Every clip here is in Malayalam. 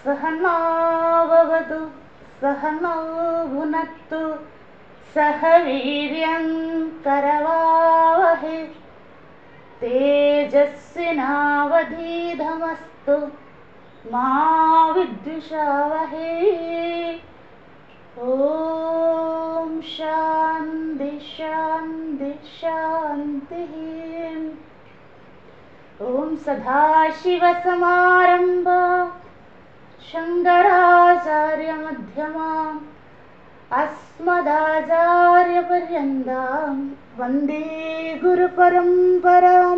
सहनाववतु सहनौ भुनक्तु सह वीर्यं करवावहै तेजस्विनावधीतमस्तु मा विद्विषावहै। ॐ शान्ति शान्ति शान्तिः। ॐ सदाशिवसमारम्भा शङ्कराचार्यमध्यमाम् अस्मदाचार्यपर्यन्तां वन्दे गुरुपरम्परां।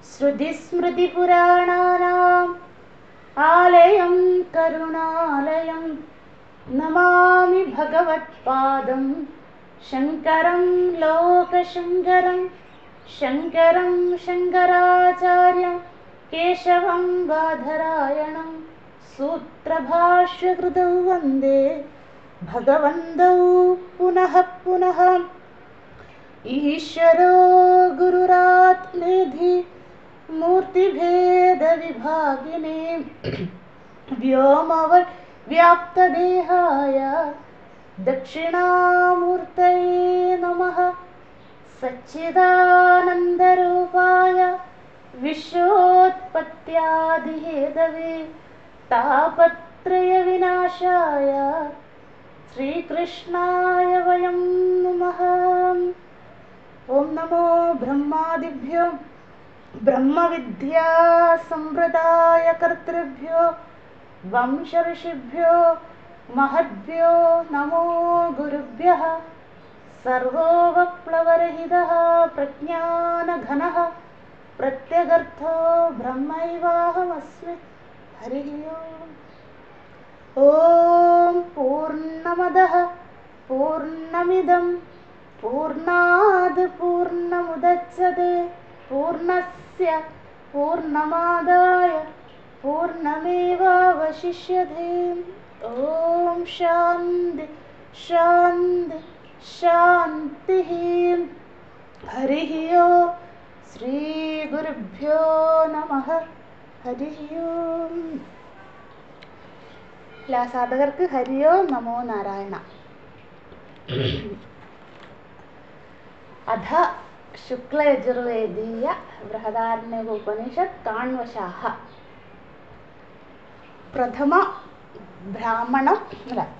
श्रुतिस्मृतिपुराणानाम् आलयं करुणालयं नमामि भगवत्पादं शङ्करं लोकशङ्करं। शङ्करं शङ्कराचार्यं केशवं बादरायणं सूत्रभाष्यकृतौ वन्दे भगवन्तौ पुनः पुनः। ईश्वरो गुरुरात्मेधि मूर्तिभेदविभागिने व्योमवद्व्याप्तदेहाय दक्षिणामूर्तये नमः। सच्चिदानन्दरूपाय विश्वोत्पत्त्यादिहेतवे तापत्रयविनाशाय श्रीकृष्णाय वयं नमः। ॐ नमो ब्रह्मादिभ्यो ब्रह्मविद्या संप्रदायकर्तृभ्यो वंशऋषिभ्यो महद्भ्यो नमो गुरुभ्यः। सर्वोपप्लवरहितः प्रज्ञानघनः प्रत्यगर्थो ब्रह्मैवाहमस्मि। हरिः ओम्। ॐ पूर्णमदः पूर्णमिदं पूर्णात् पूर्णमुदच्यते पूर्णस्य पूर्णमादाय पूर्णमेवावशिष्यते। ॐ शान्ति शान्ति शान्तिः। हरिः ओम्। श्रीगुरुभ्यो नमः। हरिः ओम्. എല്ലാ സാധകർക്ക് ഹരിയോ നമോ നാരായണ. അധ ശുക്ലയജുർവേദീയ ബൃഹദാരണ്യകോപനിഷത് കാണ്വശാഃ.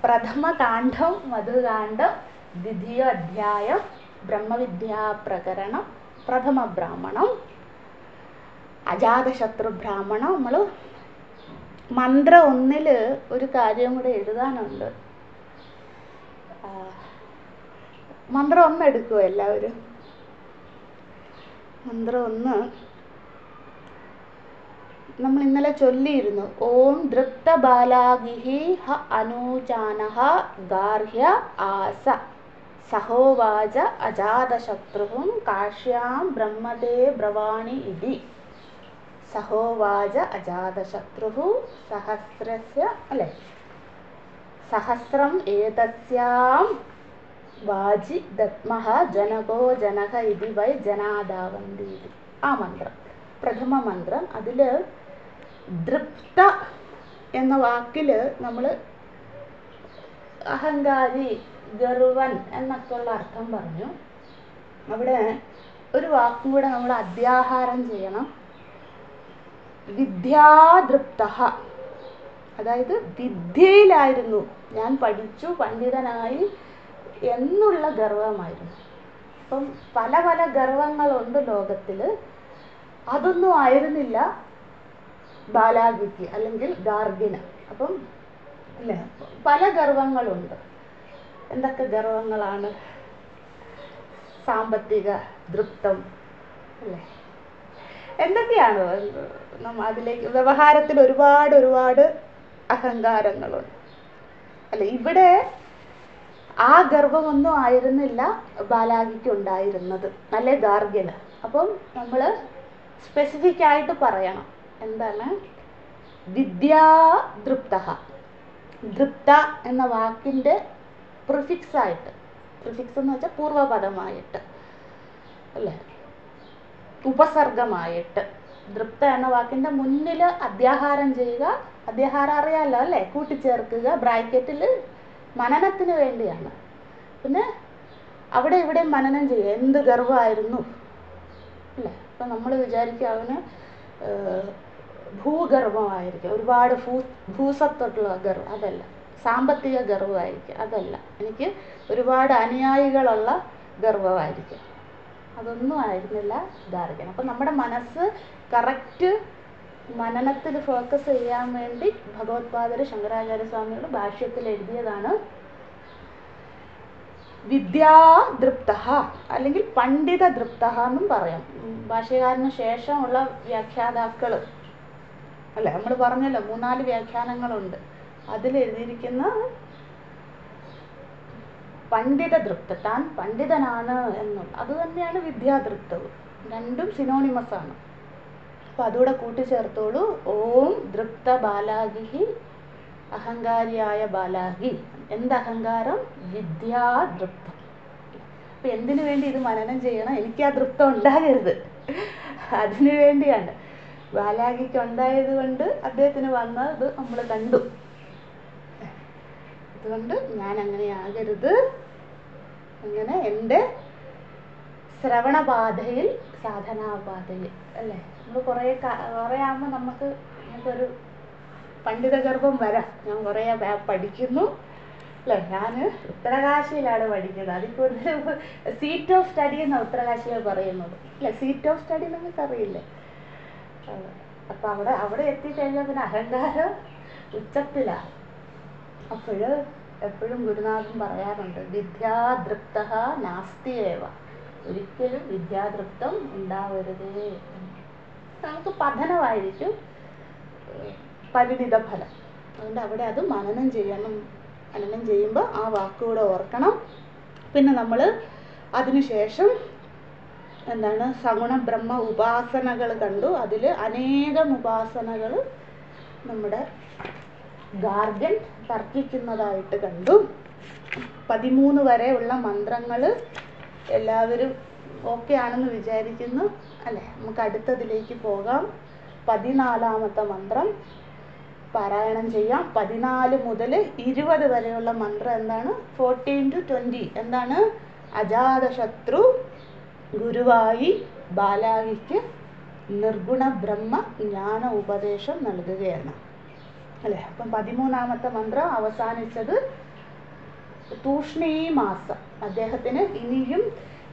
പ്രഥമകാണ്ഡം മധുകാണ്ഡം ദ്വിതീയ അധ്യായം ബ്രഹ്മവിദ്യാപ്രകരണം പ്രഥമ ബ്രാഹ്മണം അജാതശത്രു ബ്രാഹ്മണം. നമ്മൾ മന്ത്രം 1 ഒരു കാര്യം കൂടെ എഴുതാനുണ്ട്. മന്ത്രം 1 എടുക്കുമോ എല്ലാവരും? മന്ത്രം 1 നമ്മൾ ഇന്നലെ ചൊല്ലിയിരുന്നു. ഓം ദൃപ്തബാലാഗിഹി ഹ അനൂചാനഃ ഗാർഹ്യ ആസ സഹോവാച അജാതശത്രുഃ കാശ്യാം ബ്രഹ്മതേ ബ്രവാണി ഇതി. സഹോവാച അജാതശത്രുഃ സഹസ്രസ്യ അല്ലേ സഹസ്രം ഏതസ്യാം വാചി ദത്മഃ ജനകോ ജനക ഇതി വൈ ജനാദാവന്തി. ആ മന്ത്രം പ്രഥമ മന്ത്രം. അതിൽ ദൃപ്ത എന്ന വാക്കിൽ നമ്മൾ അഹങ്കാരി ഗർവൻ എന്നൊക്കെയുള്ള അർത്ഥം പറഞ്ഞു. അവിടെ ഒരു വാക്കും കൂടെ നമ്മൾ അധ്യാഹാരം ചെയ്യണം. വിദ്യാദൃപ്തഃ, അതായത് വിദ്യയിലായിരുന്നു ഞാൻ, പഠിച്ചു പണ്ഡിതനായി എന്നുള്ള ഗർവമായിരുന്നു. അപ്പം പല പല ഗർവങ്ങളുണ്ട് ലോകത്തിൽ. അതൊന്നും ആയിരുന്നില്ല ബാലാഗിക്ക് അല്ലെങ്കിൽ ഗാർഗിന്. അപ്പം അല്ലേ, പല ഗർവങ്ങളുണ്ട്. എന്തൊക്കെ ഗർവങ്ങളാണ്? സാമ്പത്തിക ദൃപ്തം അല്ലേ, എന്തൊക്കെയാണ് അതിലേക്ക് വ്യവഹാരത്തിൽ ഒരുപാട് അഹങ്കാരങ്ങളുണ്ട് അല്ലെ. ഇവിടെ ആ ഗർവമൊന്നും ആയിരുന്നില്ല ബാലാകിക്ക് ഉണ്ടായിരുന്നത്, അല്ലെ ഗാർഗ്യന്. അപ്പം നമ്മൾ സ്പെസിഫിക് ആയിട്ട് പറയണം എന്താണ് വിദ്യാദൃപ്ത. ദൃപ്ത എന്ന വാക്കിൻ്റെ പ്രിഫിക്സ് ആയിട്ട്, പ്രിഫിക്സ് എന്ന് വെച്ചാൽ പൂർവപദമായിട്ട് അല്ലേ, ഉപസർഗമായിട്ട് ദൃപ്ത എന്ന വാക്കിൻ്റെ മുന്നിൽ അധ്യാഹാരം ചെയ്യുക. അധ്യാഹാരം അറിയാമല്ലോ അല്ലേ, കൂട്ടിച്ചേർക്കുക ബ്രാക്കറ്റിൽ, മനനത്തിന് വേണ്ടിയാണ്. പിന്നെ അവിടെ ഇവിടെ മനനം ചെയ്യുക, എന്ത് ഗർവമായിരുന്നു അല്ലേ. ഇപ്പം നമ്മൾ വിചാരിക്കുക അവന് ഭൂഗർവമായിരിക്കും, ഒരുപാട് ഭൂസത്തുള്ള ഗർവം, അതല്ല. സാമ്പത്തിക ഗർവമായിരിക്കും, അതല്ല. എനിക്ക് ഒരുപാട് അനുയായികളുള്ള ഗർവമായിരിക്കും, അതൊന്നും ആയിരുന്നില്ല ഗാർഗ്യൻ. അപ്പം നമ്മുടെ മനസ്സ് കറക്റ്റ് മനനത്തിൽ ഫോക്കസ് ചെയ്യാൻ വേണ്ടി ഭഗവത്പാദർ ശങ്കരാചാര്യസ്വാമികൾ ഭാഷ്യത്തിൽ എഴുതിയതാണ് വിദ്യാദൃപ്ത അല്ലെങ്കിൽ പണ്ഡിതദൃപ്ത എന്നും പറയാം. ഭാഷ്യകാരന് ശേഷമുള്ള വ്യാഖ്യാതാക്കൾ അല്ലെ, നമ്മൾ പറഞ്ഞല്ലോ 3-4 വ്യാഖ്യാനങ്ങളുണ്ട്, അതിലെഴുതിയിരിക്കുന്ന പണ്ഡിതദൃപ്ത, താൻ പണ്ഡിതനാണ് എന്നുള്ള അത് തന്നെയാണ് വിദ്യാദൃപ്തവും. രണ്ടും സിനോണിമസ് ആണ്. അപ്പം അതുകൂടെ കൂട്ടിച്ചേർത്തോളൂ. ഓം ദൃപ്ത ബാലാഗി, അഹങ്കാരിയായ ബാലാഗി. എന്തഹങ്കാരം? വിദ്യാദൃപ്തം. അപ്പം എന്തിനു വേണ്ടി ഇത് മനനം ചെയ്യണം? എനിക്ക് ആ ദൃപ്തം ഉണ്ടാകരുത്, അതിനു വേണ്ടിയാണ്. ബാലാഗിക്ക് ഉണ്ടായത് കൊണ്ട് അദ്ദേഹത്തിന് വന്നത് നമ്മൾ കണ്ടു. അതുകൊണ്ട് ഞാൻ അങ്ങനെ ആകരുത്, അങ്ങനെ എൻ്റെ ശ്രവണപാതയിൽ സാധനാപാതയിൽ അല്ലേ. നമ്മൾ കുറേ ആകുമ്പോൾ നമുക്കൊരു പണ്ഡിതഗർഭം വരാം. ഞാൻ കുറേ പഠിക്കുന്നു അല്ലേ. ഞാൻ ഉത്തരകാശിയിലാണ് പഠിക്കുന്നത്, അതിൽ കൂടുതൽ സീറ്റ് ഓഫ് സ്റ്റഡി എന്നാണ് ഉത്തരകാശിയിൽ പറയുന്നത് അല്ലേ. സീറ്റ് ഓഫ് സ്റ്റഡി നമുക്കറിയില്ലേ. അപ്പം അവിടെ എത്തിക്കഴിഞ്ഞാൽ പിന്നെ അഹങ്കാരം ഉച്ചത്തിലാണ്. അപ്പോൾ എപ്പോഴും ഗുരുനാഥൻ പറയാറുണ്ട് വിദ്യാദൃപ്ത നാസ്തിയേവ, ഒരിക്കലും വിദ്യാദൃപ്തം ഉണ്ടാവരുതേ. നമുക്ക് പഠനമായിരിക്കും പരിണിത ഫലം. അതുകൊണ്ട് അവിടെ അത് മനനം ചെയ്യണം. മനനം ചെയ്യുമ്പോൾ ആ വാക്കുകൂടെ ഓർക്കണം. പിന്നെ നമ്മൾ അതിനുശേഷം എന്താണ് സഗുണ ബ്രഹ്മ ഉപാസനകൾ കണ്ടു. അതിൽ അനേകം ഉപാസനകൾ നമ്മുടെ ഗാർഗ്യൻ തർക്കിക്കുന്നതായിട്ട് കണ്ടു. 13 വരെയുള്ള മന്ത്രങ്ങൾ എല്ലാവരും ഓക്കെ ആണെന്ന് വിചാരിക്കുന്നു അല്ലേ. നമുക്ക് അടുത്തതിലേക്ക് പോകാം. 14ാമത്തെ മന്ത്രം പാരായണം ചെയ്യാം. 14 മുതൽ 20 വരെയുള്ള മന്ത്രം എന്താണ്? 14 to 20 എന്താണ്? അജാതശത്രു ഗുരുവായി ബാലാകിക്ക് നിർഗുണ ബ്രഹ്മ ജ്ഞാന ഉപദേശം നൽകുകയാണ് അല്ലേ. അപ്പം 13ാമത്തെ മന്ത്രം അവസാനിച്ചത് തൂഷ്ണീ മാസം. അദ്ദേഹത്തിന് ഇനിയും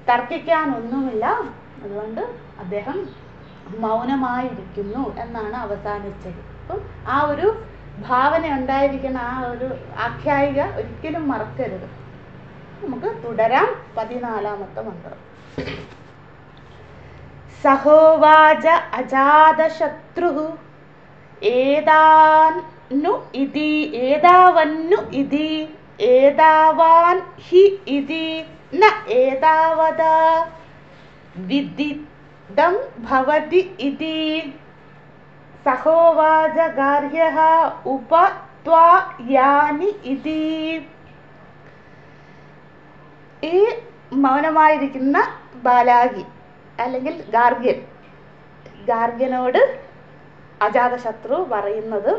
തർക്കിക്കാനൊന്നുമില്ല, അതുകൊണ്ട് അദ്ദേഹം മൗനമായിരിക്കുന്നു എന്നാണ് അവസാനിച്ചത്. അപ്പം ആ ഒരു ഭാവന ഉണ്ടായിരിക്കുന്ന ആ ഒരു ആഖ്യായിക ഒരിക്കലും മറക്കരുത്. നമുക്ക് തുടരാം. 14ാമത്തെ മന്ത്രം. സഹോവാച അജാതശത്രു ഏതാവന്നു ഇതി ഏതാവാൻ ഹി ഇതി ന ഏതാവതാ വിദിതം ഭവതി ഇതി സഹോവാച ഗാർഹ്യഃ ഉപത്വായാനി ഇതി. ഈ മൗനമായിരിക്കുന്ന ബാലാഗി അല്ലെങ്കിൽ ഗാർഗ്യനോട് അജാതശത്രു പറയുന്നത്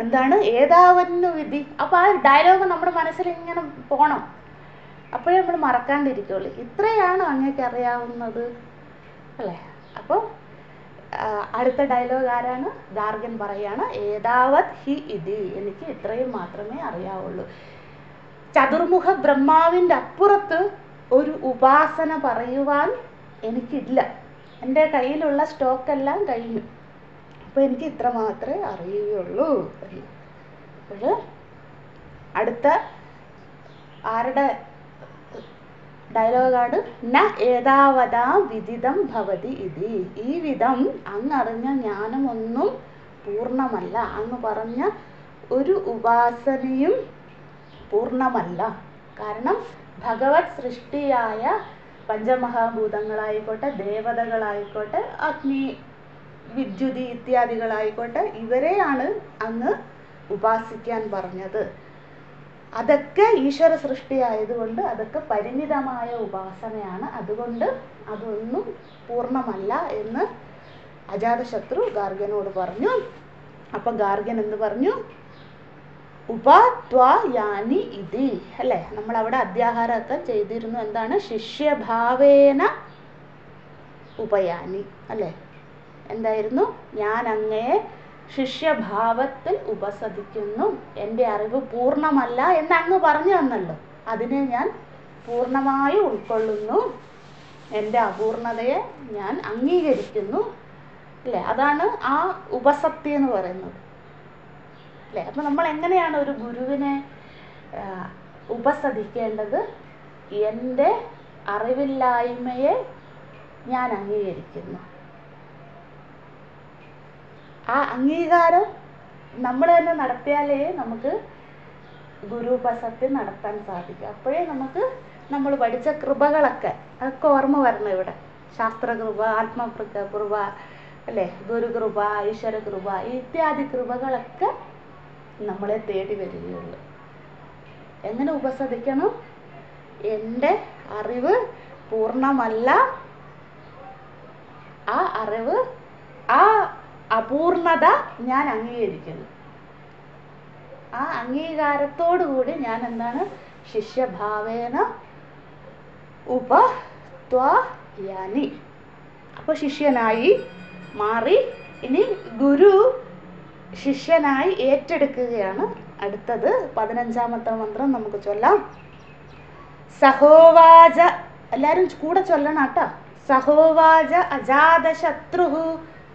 എന്താണ്? ഏതാവന്നു വിധി. അപ്പോൾ ആ ഡയലോഗ് നമ്മുടെ മനസ്സിൽ ഇങ്ങനെ പോകണം, അപ്പോഴേ നമ്മൾ മറക്കാണ്ടിരിക്കുള്ളൂ. ഇത്രയാണ് അങ്ങേക്ക് അറിയാവുന്നത് അല്ലേ. അപ്പോൾ അടുത്ത ഡയലോഗ് ആരാണ്? ഗാർഗ്യൻ പറയാണ് ഏതാവത് ഹി ഇതി, എനിക്ക് ഇത്രയും മാത്രമേ അറിയാവുള്ളൂ. ചതുർമുഖ ബ്രഹ്മാവിൻ്റെ അപ്പുറത്ത് ഒരു ഉപാസന പറയുവാൻ എനിക്കില്ല, എൻ്റെ കയ്യിലുള്ള സ്റ്റോക്കെല്ലാം കഴിഞ്ഞു, അപ്പോൾ എനിക്ക് ഇത്ര മാത്രമേ അറിയുകയുള്ളൂ. അപ്പോൾ അടുത്ത ആരുടെ ഡയലോഗാണ്. ന ഏതാവതാ വിദിതം ഭവതി ഇതി. ഈ വിധം അങ്ങറിഞ്ഞ ജ്ഞാനമൊന്നും പൂർണ്ണമല്ല. അങ്ങ് പറഞ്ഞ ഒരു ഉപാസനയും പൂർണ്ണമല്ല. കാരണം ഭഗവത് സൃഷ്ടിയായ പഞ്ചമഹാഭൂതങ്ങളായിക്കോട്ടെ, ദേവതകളായിക്കോട്ടെ, അഗ്നി, വിദ്യുതി ഇത്യാദികളായിക്കോട്ടെ, ഇവരെയാണ് അങ്ങ് ഉപാസിക്കാൻ പറഞ്ഞത്. അതൊക്കെ ഈശ്വര സൃഷ്ടിയായതുകൊണ്ട് അതൊക്കെ പരിമിതമായ ഉപാസനയാണ്. അതുകൊണ്ട് അതൊന്നും പൂർണ്ണമല്ല എന്ന് അജാതശത്രു ഗാർഗ്യനോട് പറഞ്ഞു. അപ്പം ഗാർഗ്യൻ എന്ത് പറഞ്ഞു? ഉപത്വായാനി ഇതി. അല്ലേ, നമ്മളവിടെ അധ്യാഹാരമൊക്കെ ചെയ്തിരുന്നു. എന്താണ്? ശിഷ്യഭാവേന ഉപയാനി. അല്ലേ, എന്തായിരുന്നു? ഞാൻ അങ്ങയെ ശിഷ്യഭാവത്തിൽ ഉപസദിക്കുന്നു. എൻ്റെ അറിവ് പൂർണ്ണമല്ല എന്ന് അങ്ങ് പറഞ്ഞു തന്നല്ലോ, അതിനെ ഞാൻ പൂർണ്ണമായി ഉൾക്കൊള്ളുന്നു. എൻ്റെ അപൂർണതയെ ഞാൻ അംഗീകരിക്കുന്നു. അല്ലേ, അതാണ് ആ ഉപസത്തി എന്ന് പറയുന്നത്. അല്ലേ, അപ്പം നമ്മൾ എങ്ങനെയാണ് ഒരു ഗുരുവിനെ ഉപസദിക്കേണ്ടത്? എൻ്റെ അറിവില്ലായ്മയെ ഞാൻ അംഗീകരിക്കുന്നു. ആ അംഗീകാരം നമ്മൾ തന്നെ നടത്തിയാലേ നമുക്ക് ഗുരുപസത്തി നടത്താൻ സാധിക്കും. അപ്പോഴേ നമുക്ക് നമ്മൾ പഠിച്ച കൃപകളൊക്കെ അതൊക്കെ ഓർമ്മ വരണം ഇവിടെ. ശാസ്ത്രകൃപ, ആത്മകൃപ, അല്ലേ, ഗുരുകൃപ, ഈശ്വരകൃപ ഇത്യാദി കൃപകളൊക്കെ നമ്മളെ തേടി വരികയുള്ളൂ. എങ്ങനെ ഉപസദിക്കണം? എൻ്റെ അറിവ് പൂർണ്ണമല്ല, ആ അറിവ്, ആ അപൂർണത ഞാൻ അംഗീകരിക്കുന്നു. ആ അംഗീകാരത്തോടു കൂടി ഞാൻ എന്താണ്? ശിഷ്യഭാവേന ഉപത്വായാനി. അപ്പോൾ ശിഷ്യനായി മാറി. ഇനി ഗുരു ശിഷ്യനായി ഏറ്റെടുക്കുകയാണ്. അടുത്തത് 15ാമത്തെ മന്ത്രം നമുക്ക് ചൊല്ലാം. സഹോവാച, എല്ലാവരും കൂടെ ചൊല്ലണം കേട്ടോ. സഹോവാച അജാതശത്രു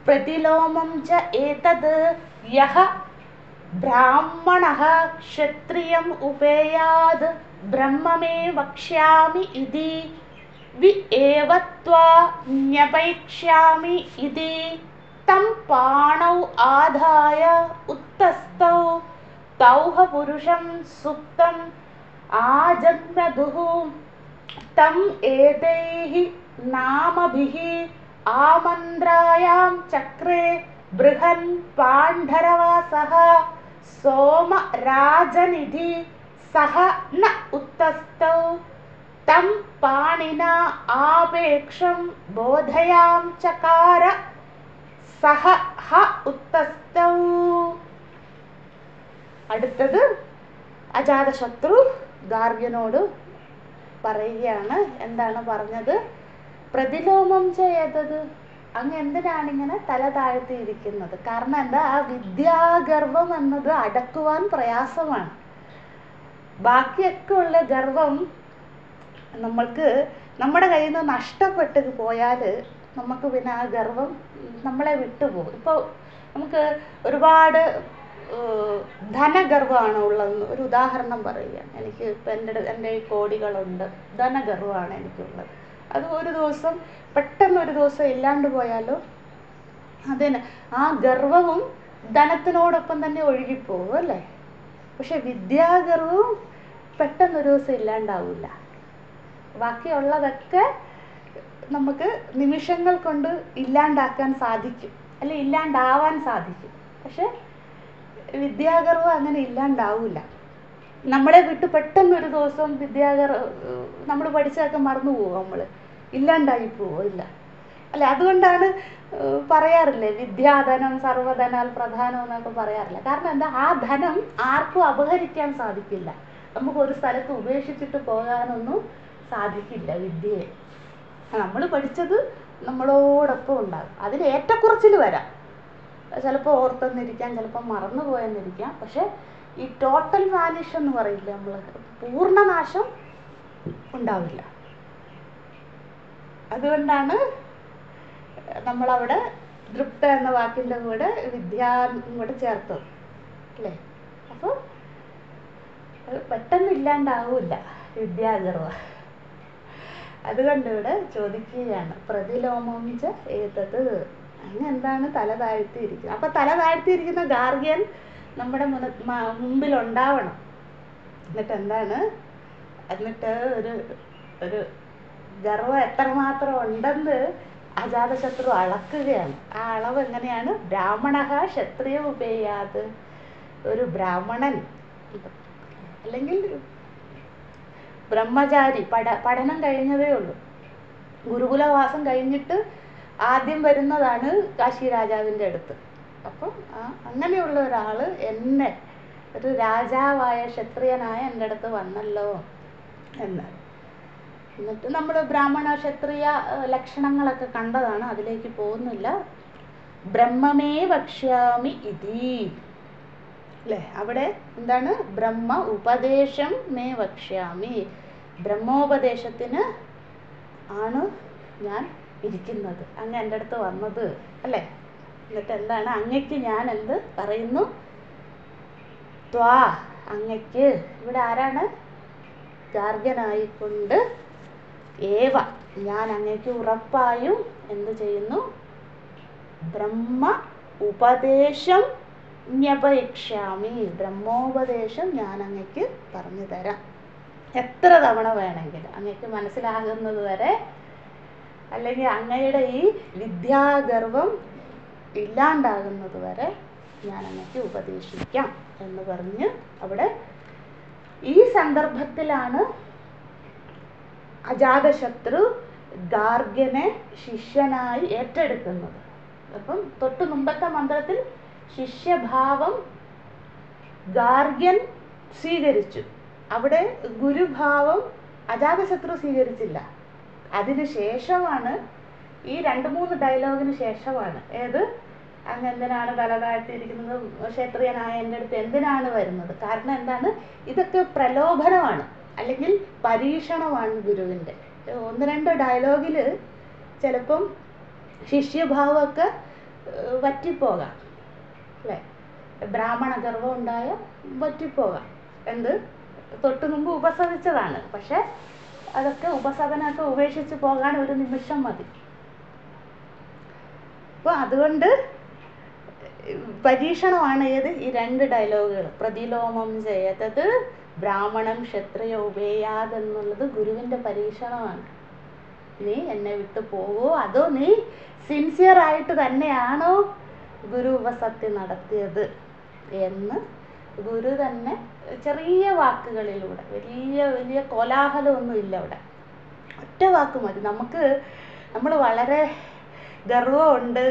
പ്രതിലോമം ച ഏതത് യഹ ബ്രാഹ്മണഃ ക്ഷത്രിയം ഉപേയാത് ബ്രഹ്മമേ വക്ഷ്യാമി ഇതി വി ഏവ ത്വാ ന്യപൈക്ഷ്യാമി ഇതി തം പാണൗ ആധായ ഉത്തസ്ഥൗ തൗഹ പുരുഷം സുപ്തം ആജഗ്മധുഃ തം ഏതൈഹി നാമഭിഹി ആമന്ത്രായാം ചക്രേ ബൃഹൻ പാണ്ഡരവാസഃ സോമ രാജനിധി സഹ ന ഉത്തസ്ഥൗ തം പാണിന ആപേക്ഷം ബോധയാം ചകാര സഹ ഹ ഉത്തസ്ഥൗ. അടുത്തത് അജാതശത്രു ഗാർഗ്യനോട് പറയുകയാണ്. എന്താണ് പറഞ്ഞത്? പ്രതിലോമം ചെയ്തത്, അങ്ങ് എന്തിനാണിങ്ങനെ തല താഴ്ത്തിയിരിക്കുന്നത്? കാരണം എന്താ? ആ വിദ്യാഗർവം എന്നത് അടക്കുവാൻ പ്രയാസമാണ്. ബാക്കിയൊക്കെ ഉള്ള ഗർവം നമ്മൾക്ക് നമ്മുടെ കയ്യിൽ നിന്ന് നഷ്ടപ്പെട്ട് പോയാൽ നമുക്ക് പിന്നെ ആ ഗർവം നമ്മളെ വിട്ടുപോകും. ഇപ്പോൾ നമുക്ക് ഒരുപാട് ധനഗർവമാണ് ഉള്ളതെന്ന് ഒരു ഉദാഹരണം പറയുകയാണ്. എനിക്ക് ഇപ്പം എൻ്റെ കോടികളുണ്ട്, ധനഗർവമാണ് എനിക്കുള്ളത്. അത് ഒരു ദിവസം പെട്ടെന്നൊരു ദിവസം ഇല്ലാണ്ട് പോയാലോ അതിന് ആ ഗർവവും ധനത്തിനോടൊപ്പം തന്നെ ഒഴുകിപ്പോകും, അല്ലേ? പക്ഷെ വിദ്യാഗർവവും പെട്ടെന്നൊരു ദിവസം ഇല്ലാണ്ടാവില്ല. ബാക്കിയുള്ളതൊക്കെ നമുക്ക് നിമിഷങ്ങൾ കൊണ്ട് ഇല്ലാണ്ടാക്കാൻ സാധിക്കും, അല്ലെ ഇല്ലാണ്ടാവാൻ സാധിക്കും. പക്ഷെ വിദ്യാഗർവം അങ്ങനെ ഇല്ലാണ്ടാവില്ല. നമ്മളെ വിട്ട് പെട്ടെന്നൊരു ദിവസം നമ്മൾ പഠിച്ചതൊക്കെ മറന്നു പോവും, നമ്മൾ ഇല്ലാണ്ടായി പോവില്ല, അല്ലെ? അതുകൊണ്ടാണ് പറയാറില്ലേ വിദ്യാധനം സർവ്വധനാൽ പ്രധാനം എന്നൊക്കെ പറയാറില്ല. കാരണം എന്താ? ആ ധനം ആർക്കും അപഹരിക്കാൻ സാധിക്കില്ല. നമുക്ക് ഒരു സ്ഥലത്ത് ഉപേക്ഷിച്ചിട്ട് പോകാനൊന്നും സാധിക്കില്ല വിദ്യയെ. നമ്മൾ പഠിച്ചത് നമ്മളോടൊപ്പം ഉണ്ടാകും. അതിൽ ഏറ്റക്കുറച്ചിൽ വരാം, ചിലപ്പോൾ ഓർത്തെന്നിരിക്കാം, ചിലപ്പോൾ മറന്നു പോയെന്നിരിക്കാം. പക്ഷെ ഈ ടോട്ടൽ വാനിഷ് എന്ന് പറയില്ല, നമ്മൾ പൂർണ്ണനാശം ഉണ്ടാവില്ല. അതുകൊണ്ടാണ് നമ്മളവിടെ ദൃപ്ത എന്ന വാക്കിൻ്റെ കൂടെ വിദ്യ കൂടെ ചേർത്തത്, അല്ലേ? അപ്പോൾ പെട്ടെന്ന് ഇല്ലാണ്ടാവില്ല വിദ്യാഗർവ. അതുകൊണ്ട് ഇവിടെ ചോദിക്കുകയാണ് പ്രതിലോമം ച ഏതത്, അങ്ങ് എന്താണ് തല താഴ്ത്തിയിരിക്കുന്നത്. അപ്പൊ തല താഴ്ത്തിയിരിക്കുന്ന ഗാർഗ്യൻ നമ്മുടെ മുമ്പിൽ ഉണ്ടാവണം. എന്നിട്ട് എന്താണ്, എന്നിട്ട് ഒരു ഒരു ഗർവം എത്രമാത്രം ഉണ്ടെന്ന് അജാതശത്രു അളക്കുകയാണ്. ആ അളവ് എങ്ങനെയാണ്, ബ്രാഹ്മണ ക്ഷത്രിയ ഉപേയാത്, ഒരു ബ്രാഹ്മണൻ അല്ലെങ്കിൽ ബ്രഹ്മചാരി പഠനം കഴിഞ്ഞതേ ഉള്ളൂ, ഗുരുകുലവാസം കഴിഞ്ഞിട്ട് ആദ്യം വരുന്നതാണ് കാശി രാജാവിൻ്റെ അടുത്ത്. അപ്പം അങ്ങനെയുള്ള ഒരാൾ എന്നെ, ഒരു രാജാവായ ക്ഷത്രിയനായ എൻ്റെ അടുത്ത് വന്നല്ലോ എന്ന്. എന്നിട്ട് നമ്മൾ ബ്രാഹ്മണ ക്ഷത്രിയ ലക്ഷണങ്ങളൊക്കെ കണ്ടതാണ്, അതിലേക്ക് പോകുന്നില്ല. ബ്രഹ്മമേ വക്ഷ്യാമി ഇതി അല്ലേ, അവിടെ എന്താണ്, ബ്രഹ്മ ഉപദേശം മേ വക്ഷ്യാമി, ബ്രഹ്മോപദേശത്തിന് ആണ് ഞാൻ ഇരിക്കുന്നത്, അങ്ങ് എൻ്റെ അടുത്ത് വന്നത് അല്ലേ. എന്നിട്ട് എന്താണ്, അങ്ങയ്ക്ക് ഞാൻ എന്ത് പറയുന്നു, ത്വാ അങ്ങയ്ക്ക്, ഇവിടെ ആരാണ്, ഗാർഗ്യനായിക്കൊണ്ട്, ഏവ ഞാൻ അങ്ങയ്ക്ക് ഉറപ്പായും എന്ത് ചെയ്യുന്നു, ബ്രഹ്മ ഉപദേശം ജ്ഞപയിക്ഷ്യാമി, ബ്രഹ്മോപദേശം ഞാൻ അങ്ങയ്ക്ക് പറഞ്ഞു തരാം, എത്ര തവണ വേണമെങ്കിലും അങ്ങയ്ക്ക് മനസ്സിലാകുന്നത് വരെ, അല്ലെങ്കിൽ അങ്ങയുടെ ഈ വിദ്യാഗർവം ഇല്ലാണ്ടാകുന്നത് വരെ ഞാൻ അങ്ങയ്ക്ക് ഉപദേശിക്കാം എന്ന് പറഞ്ഞ് അവിടെ ഈ സന്ദർഭത്തിലാണ് അജാതശത്രു ഗാർഗ്യനെ ശിഷ്യനായി ഏറ്റെടുക്കുന്നത്. അപ്പം തൊട്ട് മുമ്പത്തെ മന്ത്രത്തിൽ ശിഷ്യഭാവം ഗാർഗ്യൻ സ്വീകരിച്ചു, അവിടെ ഗുരുഭാവം അജാതശത്രു സ്വീകരിച്ചില്ല. അതിന് ശേഷമാണ്, ഈ 2-3 ഡയലോഗിന് ശേഷമാണ്, ഏത്, അങ്ങ് എന്തിനാണ് തല താഴ്ത്തിയിരിക്കുന്നത്, ക്ഷത്രിയനായ എൻ്റെ അടുത്ത് എന്തിനാണ് വരുന്നത്. കാരണം എന്താണ്, ഇതൊക്കെ പ്രലോഭനമാണ്, അല്ലെങ്കിൽ പരീക്ഷണമാണ് ഗുരുവിൻ്റെ. 1-2 ഡയലോഗിൽ ചിലപ്പം ശിഷ്യഭാവമൊക്കെ വറ്റിപ്പോകാം അല്ലേ, ബ്രാഹ്മണ ഗർവം ഉണ്ടായ വറ്റിപ്പോകാം. എന്ത്, തൊട്ടു മുമ്പ് ഉപസവിച്ചതാണ്, പക്ഷെ അതൊക്കെ ഉപസവനമൊക്കെ ഉപേക്ഷിച്ച് പോകാൻ ഒരു നിമിഷം മതി. അപ്പോൾ അതുകൊണ്ട് പരീക്ഷണമാണ് ഏത്, ഈ 2 ഡയലോഗുകൾ. പ്രതിലോമം ചെയ്തത് ബ്രാഹ്മണം ക്ഷത്രിയ ഉപേയാതെന്നുള്ളത് ഗുരുവിൻ്റെ പരീക്ഷണമാണ്. നീ എന്നെ വിട്ടു പോവോ, അതോ നീ സിൻസിയർ ആയിട്ട് തന്നെയാണോ ഗുരു ഉപസത്യം നടത്തിയത് എന്ന് ഗുരു തന്നെ ചെറിയ വാക്കുകളിലൂടെ, വലിയ വലിയ കോലാഹലമൊന്നും ഇല്ല അവിടെ, ഒറ്റ വാക്ക് മതി. നമ്മൾ വളരെ ഗർവമുണ്ട്,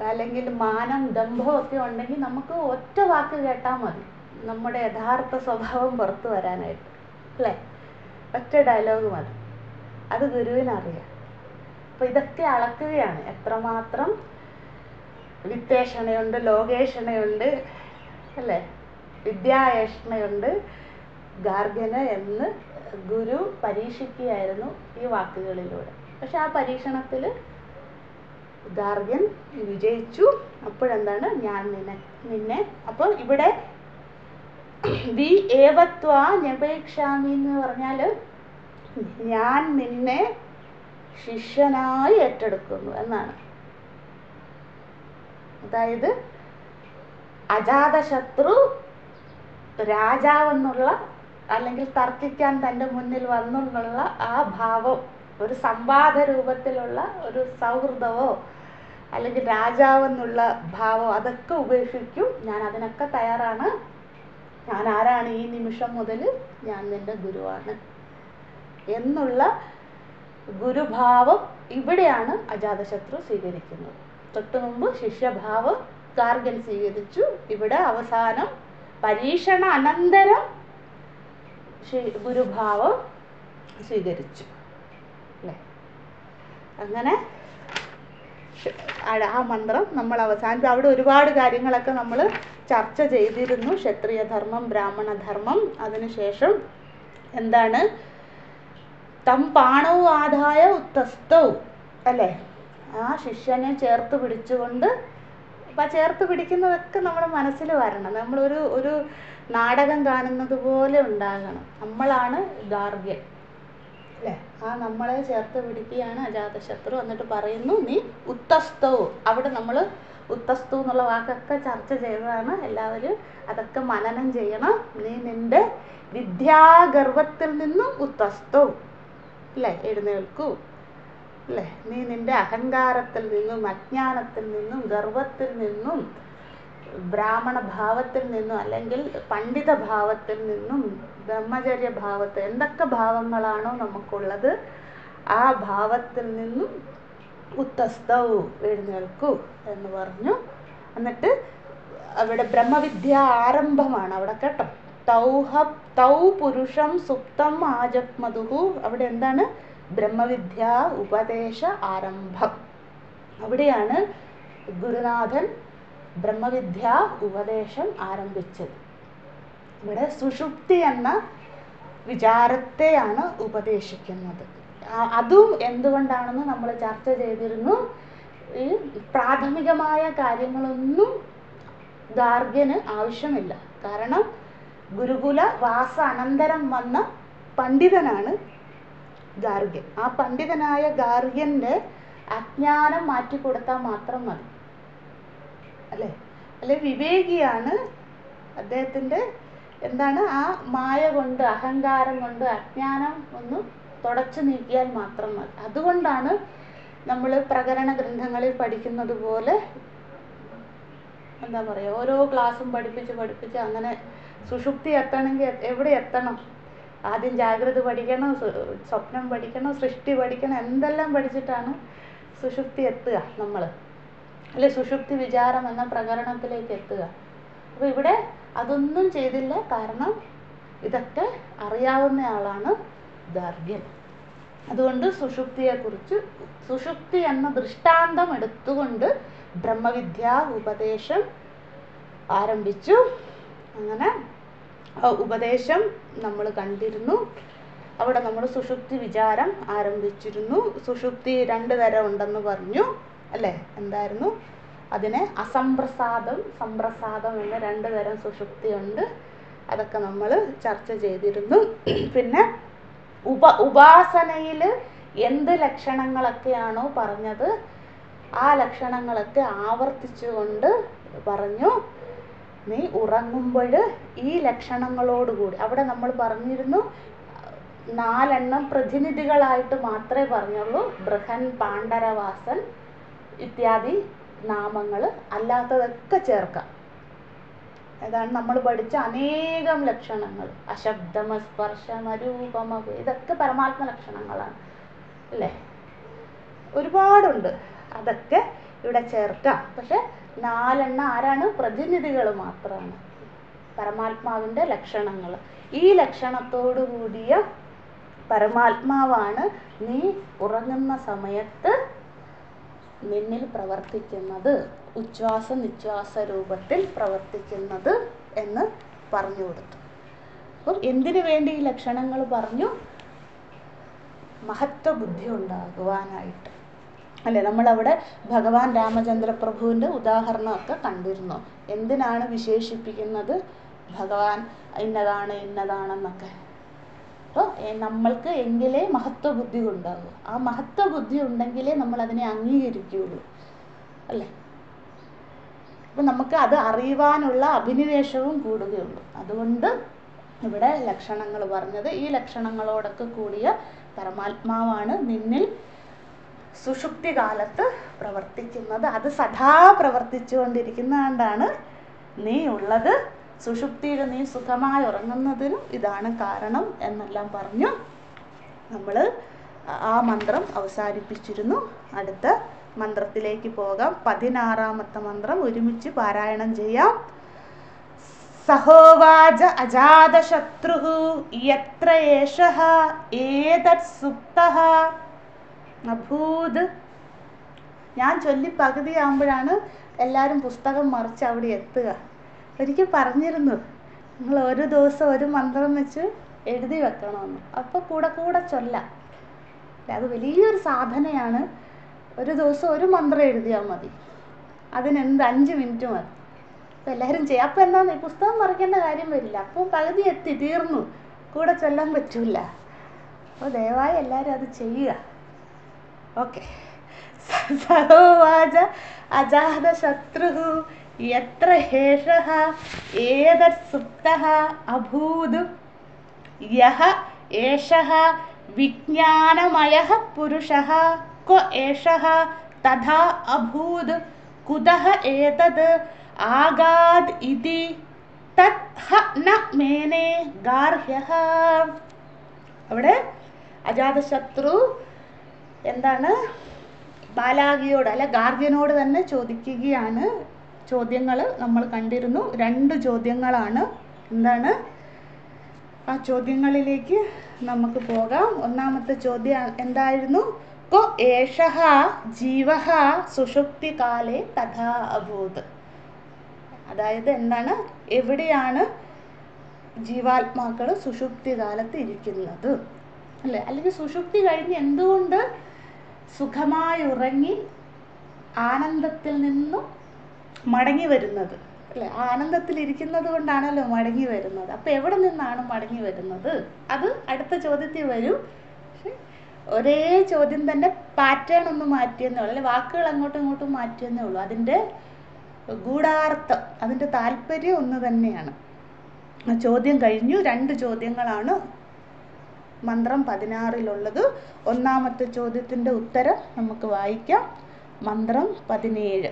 അല്ലെങ്കിൽ മാനം ദമ്പമൊക്കെ ഉണ്ടെങ്കിൽ നമുക്ക് ഒറ്റ വാക്ക് കേട്ടാൽ മതി നമ്മുടെ യഥാർത്ഥ സ്വഭാവം പുറത്തു വരാനായിട്ട് അല്ലേ, ഒറ്റ ഡയലോഗ് മതി. അത് ഗുരുവിനറിയാം. അപ്പോൾ ഇതൊക്കെ അളക്കുകയാണ്, എത്രമാത്രം വിത്തേഷണയുണ്ട്, ലോകേഷണയുണ്ട് അല്ലേ, വിദ്യായേഷണയുണ്ട് ഗാർഗ്യന് എന്ന് ഗുരു പരീക്ഷിക്കുകയായിരുന്നു ഈ വാക്കുകളിലൂടെ. പക്ഷെ ആ പരീക്ഷണത്തിൽ ഗാർഗ്യൻ വിജയിച്ചു. അപ്പോഴെന്താണ്, ഞാൻ നിന്നെ അപ്പോൾ ഇവിടെ വി ഏവത്വ ജ്ഞപേക്ഷാമി എന്ന് പറഞ്ഞാൽ ഞാൻ നിന്നെ ശിഷ്യനായി ഏറ്റെടുക്കുന്നു എന്നാണ്. അതായത് അജാതശത്രു രാജാവെന്നുള്ള, അല്ലെങ്കിൽ തർക്കിക്കാൻ തൻ്റെ മുന്നിൽ വന്നുള്ള ആ ഭാവം, ഒരു സംവാദ രൂപത്തിലുള്ള ഒരു സൗഹൃദമോ അല്ലെങ്കിൽ രാജാവെന്നുള്ള ഭാവം, അതൊക്കെ ഉപേക്ഷിക്കും, ഞാൻ അതിനൊക്കെ തയ്യാറാണ്. ഞാൻ ആരാണ്, ഈ നിമിഷം മുതൽ ഞാൻ നിൻ്റെ ഗുരുവാണ് എന്നുള്ള ഗുരുഭാവം ഇവിടെയാണ് അജാതശത്രു സ്വീകരിക്കുന്നത്. തൊട്ടു മുമ്പ് ശിഷ്യഭാവം ഗാർഗ്യൻ സ്വീകരിച്ചു, ഇവിടെ അവസാനം പരീക്ഷണ അനന്തരം ഗുരുഭാവം സ്വീകരിച്ചു അല്ലേ. അങ്ങനെ ആ മന്ത്രം നമ്മൾ അവസാനിച്ചു. അവിടെ ഒരുപാട് കാര്യങ്ങളൊക്കെ നമ്മൾ ചർച്ച ചെയ്തിരുന്നു, ക്ഷത്രിയധർമ്മം, ബ്രാഹ്മണധർമ്മം. അതിനുശേഷം എന്താണ്, തം പാണവും ആദായ ഉത്തസ്തവും അല്ലേ, ആ ശിഷ്യനെ ചേർത്ത് പിടിച്ചുകൊണ്ട്, അപ്പം ചേർത്ത് പിടിക്കുന്നതൊക്കെ നമ്മുടെ മനസ്സിൽ വരണം. നമ്മളൊരു നാടകം കാണുന്നത് പോലെ ഉണ്ടാകണം. നമ്മളാണ് ഗാർഗ്യൻ, അല്ലേ? ആ നമ്മളെ ചേർത്ത് പിടിക്കുകയാണ് അജാതശത്രു. എന്നിട്ട് പറയുന്നു നീ ഉത്തസ്തോ. അവിടെ നമ്മൾ ഉത്തസ്തു എന്നുള്ള വാക്കൊക്കെ ചർച്ച ചെയ്തതാണ്. എല്ലാവരും അതൊക്കെ മനനം ചെയ്യണം. നീ നിന്റെ വിദ്യാഗർവത്തിൽ നിന്നും ഉത്തസ്തോ, അല്ലേ? എഴുന്നേൽക്കൂ, അല്ലേ? നീ നിന്റെ അഹങ്കാരത്തിൽ നിന്നും അജ്ഞാനത്തിൽ നിന്നും ഗർവത്തിൽ നിന്നും ബ്രാഹ്മണ ഭാവത്തിൽ നിന്നും അല്ലെങ്കിൽ പണ്ഡിത ഭാവത്തിൽ നിന്നും ബ്രഹ്മചര്യ ഭാവത്തിൽ എന്തൊക്കെ ഭാവങ്ങളാണോ നമുക്കുള്ളത് ആ ഭാവത്തിൽ നിന്നും ഉത്തസ്തൗ, എഴുന്നേൽക്കൂ എന്ന് പറഞ്ഞു. എന്നിട്ട് അവിടെ ബ്രഹ്മവിദ്യ ആരംഭമാണ് അവിടെ കേട്ടോ. തൗ പുരുഷം സുപ്തം ആജഗ്മതുഹു. അവിടെ എന്താണ്? ബ്രഹ്മവിദ്യ ഉപദേശ ആരംഭം. അവിടെയാണ് ഗുരുനാഥൻ ബ്രഹ്മവിദ്യ ഉപദേശം ആരംഭിച്ചത്. ഇവിടെ സുഷുപ്തി എന്ന വിചാരത്തെയാണ് ഉപദേശിക്കുന്നത്. അതും എന്തുകൊണ്ടാണെന്ന് നമ്മൾ ചർച്ച ചെയ്തിരുന്നു. ഈ പ്രാഥമികമായ കാര്യങ്ങളൊന്നും ഗാർഗ്യന് ആവശ്യമില്ല. കാരണം ഗുരുകുല വാസ അനന്തരം വന്ന പണ്ഡിതനാണ് ഗാർഗ്യൻ. ആ പണ്ഡിതനായ ഗാർഗ്യൻ്റെ അജ്ഞാനം മാറ്റിക്കൊടുത്താൽ മാത്രം മതി, അല്ലേ? വിവേകിയാണ്. അദ്ദേഹത്തിൻ്റെ എന്താണ് ആ മായ കൊണ്ട് അഹങ്കാരം കൊണ്ട് അജ്ഞാനം ഒന്ന് തുടച്ചു നീക്കിയാൽ മാത്രം മതി. അതുകൊണ്ടാണ് നമ്മൾ പ്രകരണ ഗ്രന്ഥങ്ങളിൽ പഠിക്കുന്നത് പോലെ എന്താ പറയുക, ഓരോ ക്ലാസ്സും പഠിപ്പിച്ച് അങ്ങനെ സുഷുപ്തി എത്തണമെങ്കിൽ എവിടെ എത്തണം? ആദ്യം ജാഗ്രത പഠിക്കണം, സ്വപ്നം പഠിക്കണം, സൃഷ്ടി പഠിക്കണം, എന്തെല്ലാം പഠിച്ചിട്ടാണ് സുഷുപ്തി എത്തുക നമ്മൾ, അല്ലെ? സുഷുപ്തി വിചാരം എന്ന പ്രകരണത്തിലേക്ക് എത്തുക. അപ്പോൾ ഇവിടെ അതൊന്നും ചെയ്തില്ല. കാരണം ഇതൊക്കെ അറിയാവുന്ന ആളാണ് ഗാർഗ്യൻ. അതുകൊണ്ട് സുഷുപ്തിയെക്കുറിച്ച് സുഷുപ്തി എന്ന ദൃഷ്ടാന്തം എടുത്തുകൊണ്ട് ബ്രഹ്മവിദ്യ ഉപദേശം ആരംഭിച്ചു. അങ്ങനെ ഉപദേശം നമ്മൾ കണ്ടിരുന്നു. അവിടെ നമ്മൾ സുഷുപ്തി വിചാരം ആരംഭിച്ചിരുന്നു. സുഷുപ്തി 2 തരം ഉണ്ടെന്ന് പറഞ്ഞു, അല്ലേ? എന്തായിരുന്നു? അതിനെ അസംപ്രസാദം, സംപ്രസാദം എന്ന 2 തരം സുഷുപ്തി ഉണ്ട്. അതൊക്കെ നമ്മൾ ചർച്ച ചെയ്തിരുന്നു. പിന്നെ ഉപാസനയിൽ എന്ത് ലക്ഷണങ്ങളൊക്കെയാണോ പറഞ്ഞത് ആ ലക്ഷണങ്ങളൊക്കെ ആവർത്തിച്ചുകൊണ്ട് പറഞ്ഞു. നീ ഉറങ്ങുമ്പോൾ ഈ ലക്ഷണങ്ങളോടുകൂടി, അവിടെ നമ്മൾ പറഞ്ഞിരുന്നു 4 പ്രതിനിധികളായിട്ട് മാത്രമേ പറഞ്ഞുള്ളൂ. ബൃഹൻ, പാണ്ഡരവാസൻ ഇത്യാദി നാമങ്ങൾ, അല്ലാത്തതൊക്കെ ചേർക്കാം. അതാണ് നമ്മൾ പഠിച്ച അനേകം ലക്ഷണങ്ങൾ. അശബ്ദം, സ്പർശം, അരൂപം, ഇതൊക്കെ പരമാത്മ ലക്ഷണങ്ങളാണ്, അല്ലേ? ഒരുപാടുണ്ട്. അതൊക്കെ ഇവിടെ ചേർക്കാം. പക്ഷെ 4 ആരാണ്? പ്രതിനിധികൾ മാത്രമാണ്, പരമാത്മാവിൻ്റെ ലക്ഷണങ്ങൾ. ഈ ലക്ഷണത്തോടു കൂടിയ പരമാത്മാവാണ് നീ ഉറങ്ങുന്ന സമയത്ത് നിന്നിൽ പ്രവർത്തിക്കുന്നത്, ഉച്ഛ്വാസ നിശ്വാസ രൂപത്തിൽ പ്രവർത്തിക്കുന്നത് എന്ന് പറഞ്ഞു കൊടുത്തു. അപ്പം എന്തിനു വേണ്ടി ഈ ലക്ഷണങ്ങൾ പറഞ്ഞു? മഹത്വ ബുദ്ധി ഉണ്ടാകുവാനായിട്ട്, അല്ലേ? നമ്മളവിടെ ഭഗവാൻ രാമചന്ദ്ര പ്രഭുവിൻ്റെ ഉദാഹരണമൊക്കെ കണ്ടിരുന്നു. എന്തിനാണ് വിശേഷിപ്പിക്കുന്നത് ഭഗവാൻ ഇന്നതാണെന്നൊക്കെ. അപ്പോൾ നമ്മൾക്ക് എങ്കിലേ മഹത്വ ബുദ്ധി ഉണ്ടാകും. ആ മഹത്വ ബുദ്ധി ഉണ്ടെങ്കിലേ നമ്മളതിനെ അംഗീകരിക്കുകയുള്ളൂ, അല്ലേ? അപ്പം നമുക്ക് അത് അറിയുവാനുള്ള അഭിനിവേശവും കൂടുകയുള്ളൂ. അതുകൊണ്ട് ഇവിടെ ലക്ഷണങ്ങൾ പറഞ്ഞത്, ഈ ലക്ഷണങ്ങളോടൊക്കെ കൂടിയ പരമാത്മാവാണ് നിന്നിൽ സുഷുപ്തി കാലത്ത് പ്രവർത്തിക്കുന്നത്. അത് സദാ പ്രവർത്തിച്ചുകൊണ്ടിരിക്കുന്നതുകൊണ്ടാണ് നീ ഉള്ളത്. സുഷുപ്തിയിൽ നീ സുഖമായി ഉറങ്ങുന്നതിനും ഇതാണ് കാരണം എന്നെല്ലാം പറഞ്ഞു നമ്മൾ ആ മന്ത്രം അവസാനിപ്പിച്ചിരുന്നു. അടുത്ത മന്ത്രത്തിലേക്ക് പോകാം. 16ാമത്തെ മന്ത്രം ഒരുമിച്ച് പാരായണം ചെയ്യാം. സഹോവാച അജാതശത്രുഃ യത്ര ഏഷഃ ഏതത് സുപ്തഃ അഭൂത്. ഞാൻ ചൊല്ലി പകുതിയാകുമ്പോഴാണ് എല്ലാവരും പുസ്തകം മറിച്ച് അവിടെ എത്തുക. ഒരിക്കൽ പറഞ്ഞിരുന്നു, നിങ്ങൾ ഒരു ദിവസം ഒരു മന്ത്രം വെച്ച് എഴുതി വെക്കണമെന്ന്. അപ്പോൾ കൂടെ ചൊല്ലാം. അത് വലിയൊരു സാധനയാണ്. ഒരു ദിവസം ഒരു മന്ത്രം എഴുതിയാൽ മതി. അതിനെന്ത് 5 മിനിറ്റ് മതി. അപ്പോൾ എല്ലാവരും ചെയ്യും. അപ്പോൾ എന്താണെന്ന് ഈ പുസ്തകം മറിക്കേണ്ട കാര്യം വരില്ല. അപ്പോൾ പകുതി എത്തി തീർന്നു, കൂടെ ചൊല്ലാൻ പറ്റില്ല. അപ്പോൾ ദയവായി എല്ലാവരും അത് ചെയ്യുക. ഓക്കെ. സഹോവാച അജാതശത്രുഃ യത്ര ഹേഷഃ ഏതത് സുപ്തഃ അഭൂത് യഹ ഏഷഃ വിജ്ഞാനമയഃ പുരുഷഃ ക്വ ഏഷഃ തഥാ അഭൂത് കുതഃ ഏതത് ആഗാദ് ഇതി തത് ഹ ന മേനേ ഗാർഹ്യഃ. അവിടെ അജാതശത്രു എന്താണ് ബാലാകിയോട് അല്ല ഗാർഗ്യനോട് തന്നെ ചോദിക്കുകയാണ്. ചോദ്യങ്ങൾ നമ്മൾ കണ്ടിരുന്നു, 2 ചോദ്യങ്ങളാണ്. എന്താണ് ആ ചോദ്യങ്ങളിലേക്ക് നമുക്ക് പോകാം. ഒന്നാമത്തെ ചോദ്യം എന്തായിരുന്നു? കോ ഏഷഃ ജീവഃ സുഷുപ്തികാലേ തഥാ അഭൂത്. അതായത് എന്താണ്, എവിടെയാണ് ജീവാത്മാക്കൾ സുഷുപ്തി കാലത്ത് ഇരിക്കുന്നത് അല്ലേ? അല്ലെങ്കിൽ സുഷുപ്തി കഴിഞ്ഞ് എന്തുകൊണ്ട് സുഖമായി ഉറങ്ങി ആനന്ദത്തിൽ നിന്നും മടങ്ങി വരുന്നത് അല്ലേ? ആനന്ദത്തിലിരിക്കുന്നത് കൊണ്ടാണല്ലോ മടങ്ങി വരുന്നത്. അപ്പോൾ എവിടെ നിന്നാണ് മടങ്ങി വരുന്നത്? അത് അടുത്ത ചോദ്യത്തിൽ വരും. പക്ഷെ ഒരേ ചോദ്യം തന്നെ പാറ്റേൺ ഒന്ന് മാറ്റിയെന്നേ ഉള്ളൂ, അല്ലെ വാക്കുകൾ അങ്ങോട്ടും ഇങ്ങോട്ടും മാറ്റിയെന്നേ ഉള്ളൂ. അതിൻ്റെ ഗൂഢാർത്ഥം, അതിൻ്റെ താല്പര്യം ഒന്ന് തന്നെയാണ്. ചോദ്യം കഴിഞ്ഞു. 2 ചോദ്യങ്ങളാണ് മന്ത്രം 16 ഒന്നാമത്തെ ചോദ്യത്തിൻ്റെ ഉത്തരം നമുക്ക് വായിക്കാം. മന്ത്രം 17.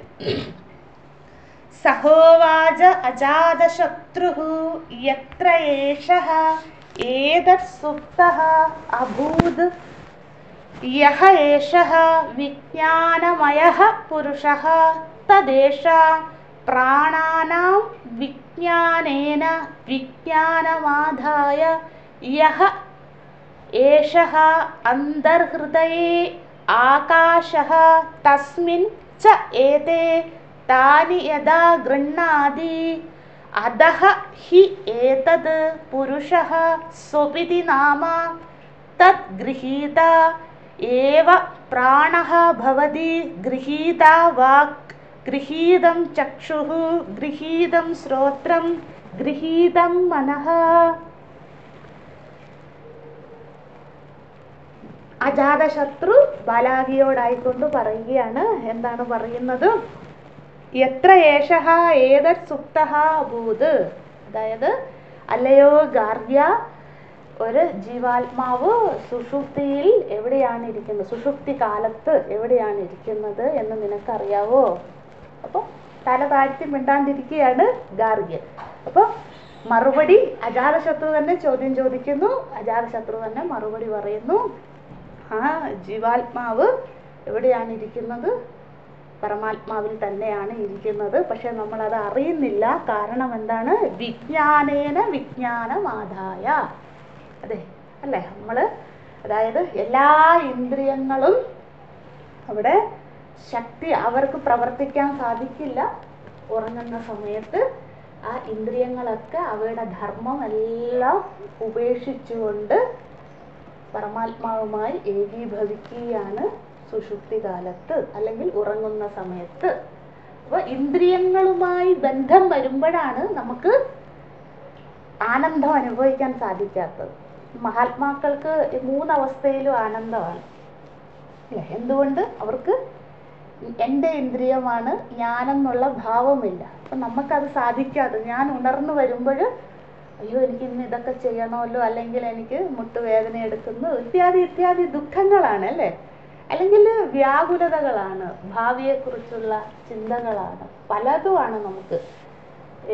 സഹോവാച അജാതശത്രുഃ യത്ര ഏഷഃ ഏതത് സുപ്തഃ അഭൂത് യഹ ഏഷഃ വിജ്ഞാനമയഃ പുരുഷഃ തദേശ പ്രാണാനാം വിജ്ഞാനേന വിജ്ഞാനമാധായ യഹ ഏഷഃ അന്തർഹൃദയേ ആകാശഃ തസ്മിൻ ച ഏതേ താനി യദാ ഗൃഹ്ണാതി അധഃ ഹി ഏതത് പുരുഷഃ സ്വപിതി നാമ തദ് ഗൃഹീത ഏവ പ്രാണഃ ഭവതി ഗൃഹീത വാക് ഗൃഹീതം ചക്ഷുഃ ഗൃഹീതം ശ്രോത്രം ഗൃഹീതം മനഃ. അജാതശത്രു ബാലാകിയോടായിക്കൊണ്ട് പറയുകയാണ്. എന്താണ് പറയുന്നത്? എത്ര ഏഷഃ ഏതത് സുപ്തഃ അഭൂത്. അതായത് അല്ലയോ ഗാർഗ്യ, ഒരു ജീവാത്മാവ് സുഷുപ്തിയിൽ എവിടെയാണ് ഇരിക്കുന്നത്, സുഷുപ്തി കാലത്ത് എവിടെയാണ് ഇരിക്കുന്നത് എന്ന് നിനക്കറിയാവോ? അപ്പോൾ തല താഴ്ത്തി മിണ്ടാണ്ടിരിക്കുകയാണ് ഗാർഗ്യൻ. അപ്പോൾ മറുപടി അജാതശത്രു തന്നെ ചോദ്യം ചോദിക്കുന്നു, അജാതശത്രു തന്നെ മറുപടി പറയുന്നു. ആ ജീവാത്മാവ് എവിടെയാണ് ഇരിക്കുന്നത്? പരമാത്മാവിൽ തന്നെയാണ് ഇരിക്കുന്നത്. പക്ഷെ നമ്മളത് അറിയുന്നില്ല. കാരണം എന്താണ്? വിജ്ഞാനേന വിജ്ഞാനമാധായ. അതെ അല്ലേ? അതായത് എല്ലാ ഇന്ദ്രിയങ്ങളും അവിടെ ശക്തി അവർക്ക് പ്രവർത്തിക്കാൻ സാധിക്കില്ല. ഉറങ്ങുന്ന സമയത്ത് ആ ഇന്ദ്രിയങ്ങളൊക്കെ അവയുടെ ധർമ്മം എല്ലാം ഉപേക്ഷിച്ചുകൊണ്ട് പരമാത്മാവുമായി ഏകീഭവിക്കുകയാണ് സുഷുപ്തി കാലത്ത് അല്ലെങ്കിൽ ഉറങ്ങുന്ന സമയത്ത്. അപ്പോൾ ഇന്ദ്രിയങ്ങളുമായി ബന്ധം വരുമ്പോഴാണ് നമുക്ക് ആനന്ദം അനുഭവിക്കാൻ സാധിക്കാത്തത്. മഹാത്മാക്കൾക്ക് 3 അവസ്ഥയിലും ആനന്ദമാണ് അല്ലേ? എന്തുകൊണ്ട്? അവർക്ക് എൻ്റെ ഇന്ദ്രിയമാണ് ഞാനെന്നുള്ള ഭാവമില്ല. അപ്പം നമുക്കത് സാധിക്കാതെ ഞാൻ ഉണർന്നു വരുമ്പോൾ അയ്യോ എനിക്ക് ഇന്ന് ഇതൊക്കെ ചെയ്യണമല്ലോ, അല്ലെങ്കിൽ എനിക്ക് മുട്ടുവേദന എടുക്കുന്നു, ഇത്യാദി ദുഃഖങ്ങളാണ് അല്ലേ? അല്ലെങ്കിൽ വ്യാകുലതകളാണ്, ഭാവിയെക്കുറിച്ചുള്ള ചിന്തകളാണ്, പലതുമാണ് നമുക്ക്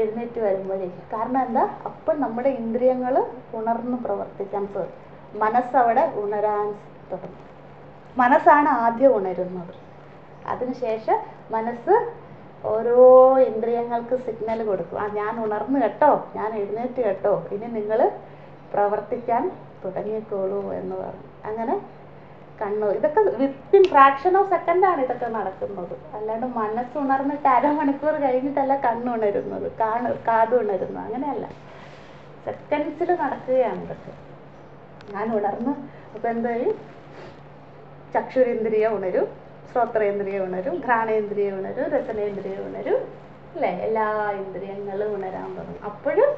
എഴുന്നേറ്റ് വരുമ്പോഴേക്ക്. കാരണം എന്താ? അപ്പം നമ്മുടെ ഇന്ദ്രിയങ്ങൾ ഉണർന്ന് പ്രവർത്തിക്കാൻ മനസ്സവിടെ ഉണരാൻ തുടങ്ങും. മനസ്സാണ് ആദ്യം ഉണരുന്നത്. അതിനുശേഷം മനസ്സ് ഓരോ ഇന്ദ്രിയങ്ങൾക്ക് സിഗ്നൽ കൊടുക്കും. ഞാൻ ഉണർന്നു കേട്ടോ, ഞാൻ എഴുന്നേറ്റ് കേട്ടോ, ഇനി നിങ്ങൾ പ്രവർത്തിക്കാൻ തുടങ്ങിക്കോളൂ എന്ന് പറഞ്ഞു. അങ്ങനെ ഇതൊക്കെ വിത്തിൻ ഫ്രാക്ഷൻ ഓഫ് സെക്കൻഡാണ് ഇതൊക്കെ നടക്കുന്നത്. അല്ലാണ്ട് മനസ്സുണർന്നിട്ട് അരമണിക്കൂർ കഴിഞ്ഞിട്ടല്ല കണ്ണുണരുന്നത്, കാതുണരുന്നത്, അങ്ങനെയല്ല. സെക്കൻഡ്സിൽ നടക്കുകയാണ് ഇതൊക്കെ. ഞാൻ ഉണർന്നു. അപ്പോൾ എന്തായി? ചക്ഷുരേന്ദ്രിയം ഉണരും, ശ്രോത്രേന്ദ്രിയം ഉണരും, ഘ്രാണേന്ദ്രിയം ഉണരും, രസനേന്ദ്രിയം ഉണരും അല്ലേ? എല്ലാ ഇന്ദ്രിയങ്ങളും ഉണരാൻ തുടങ്ങും. അപ്പോഴും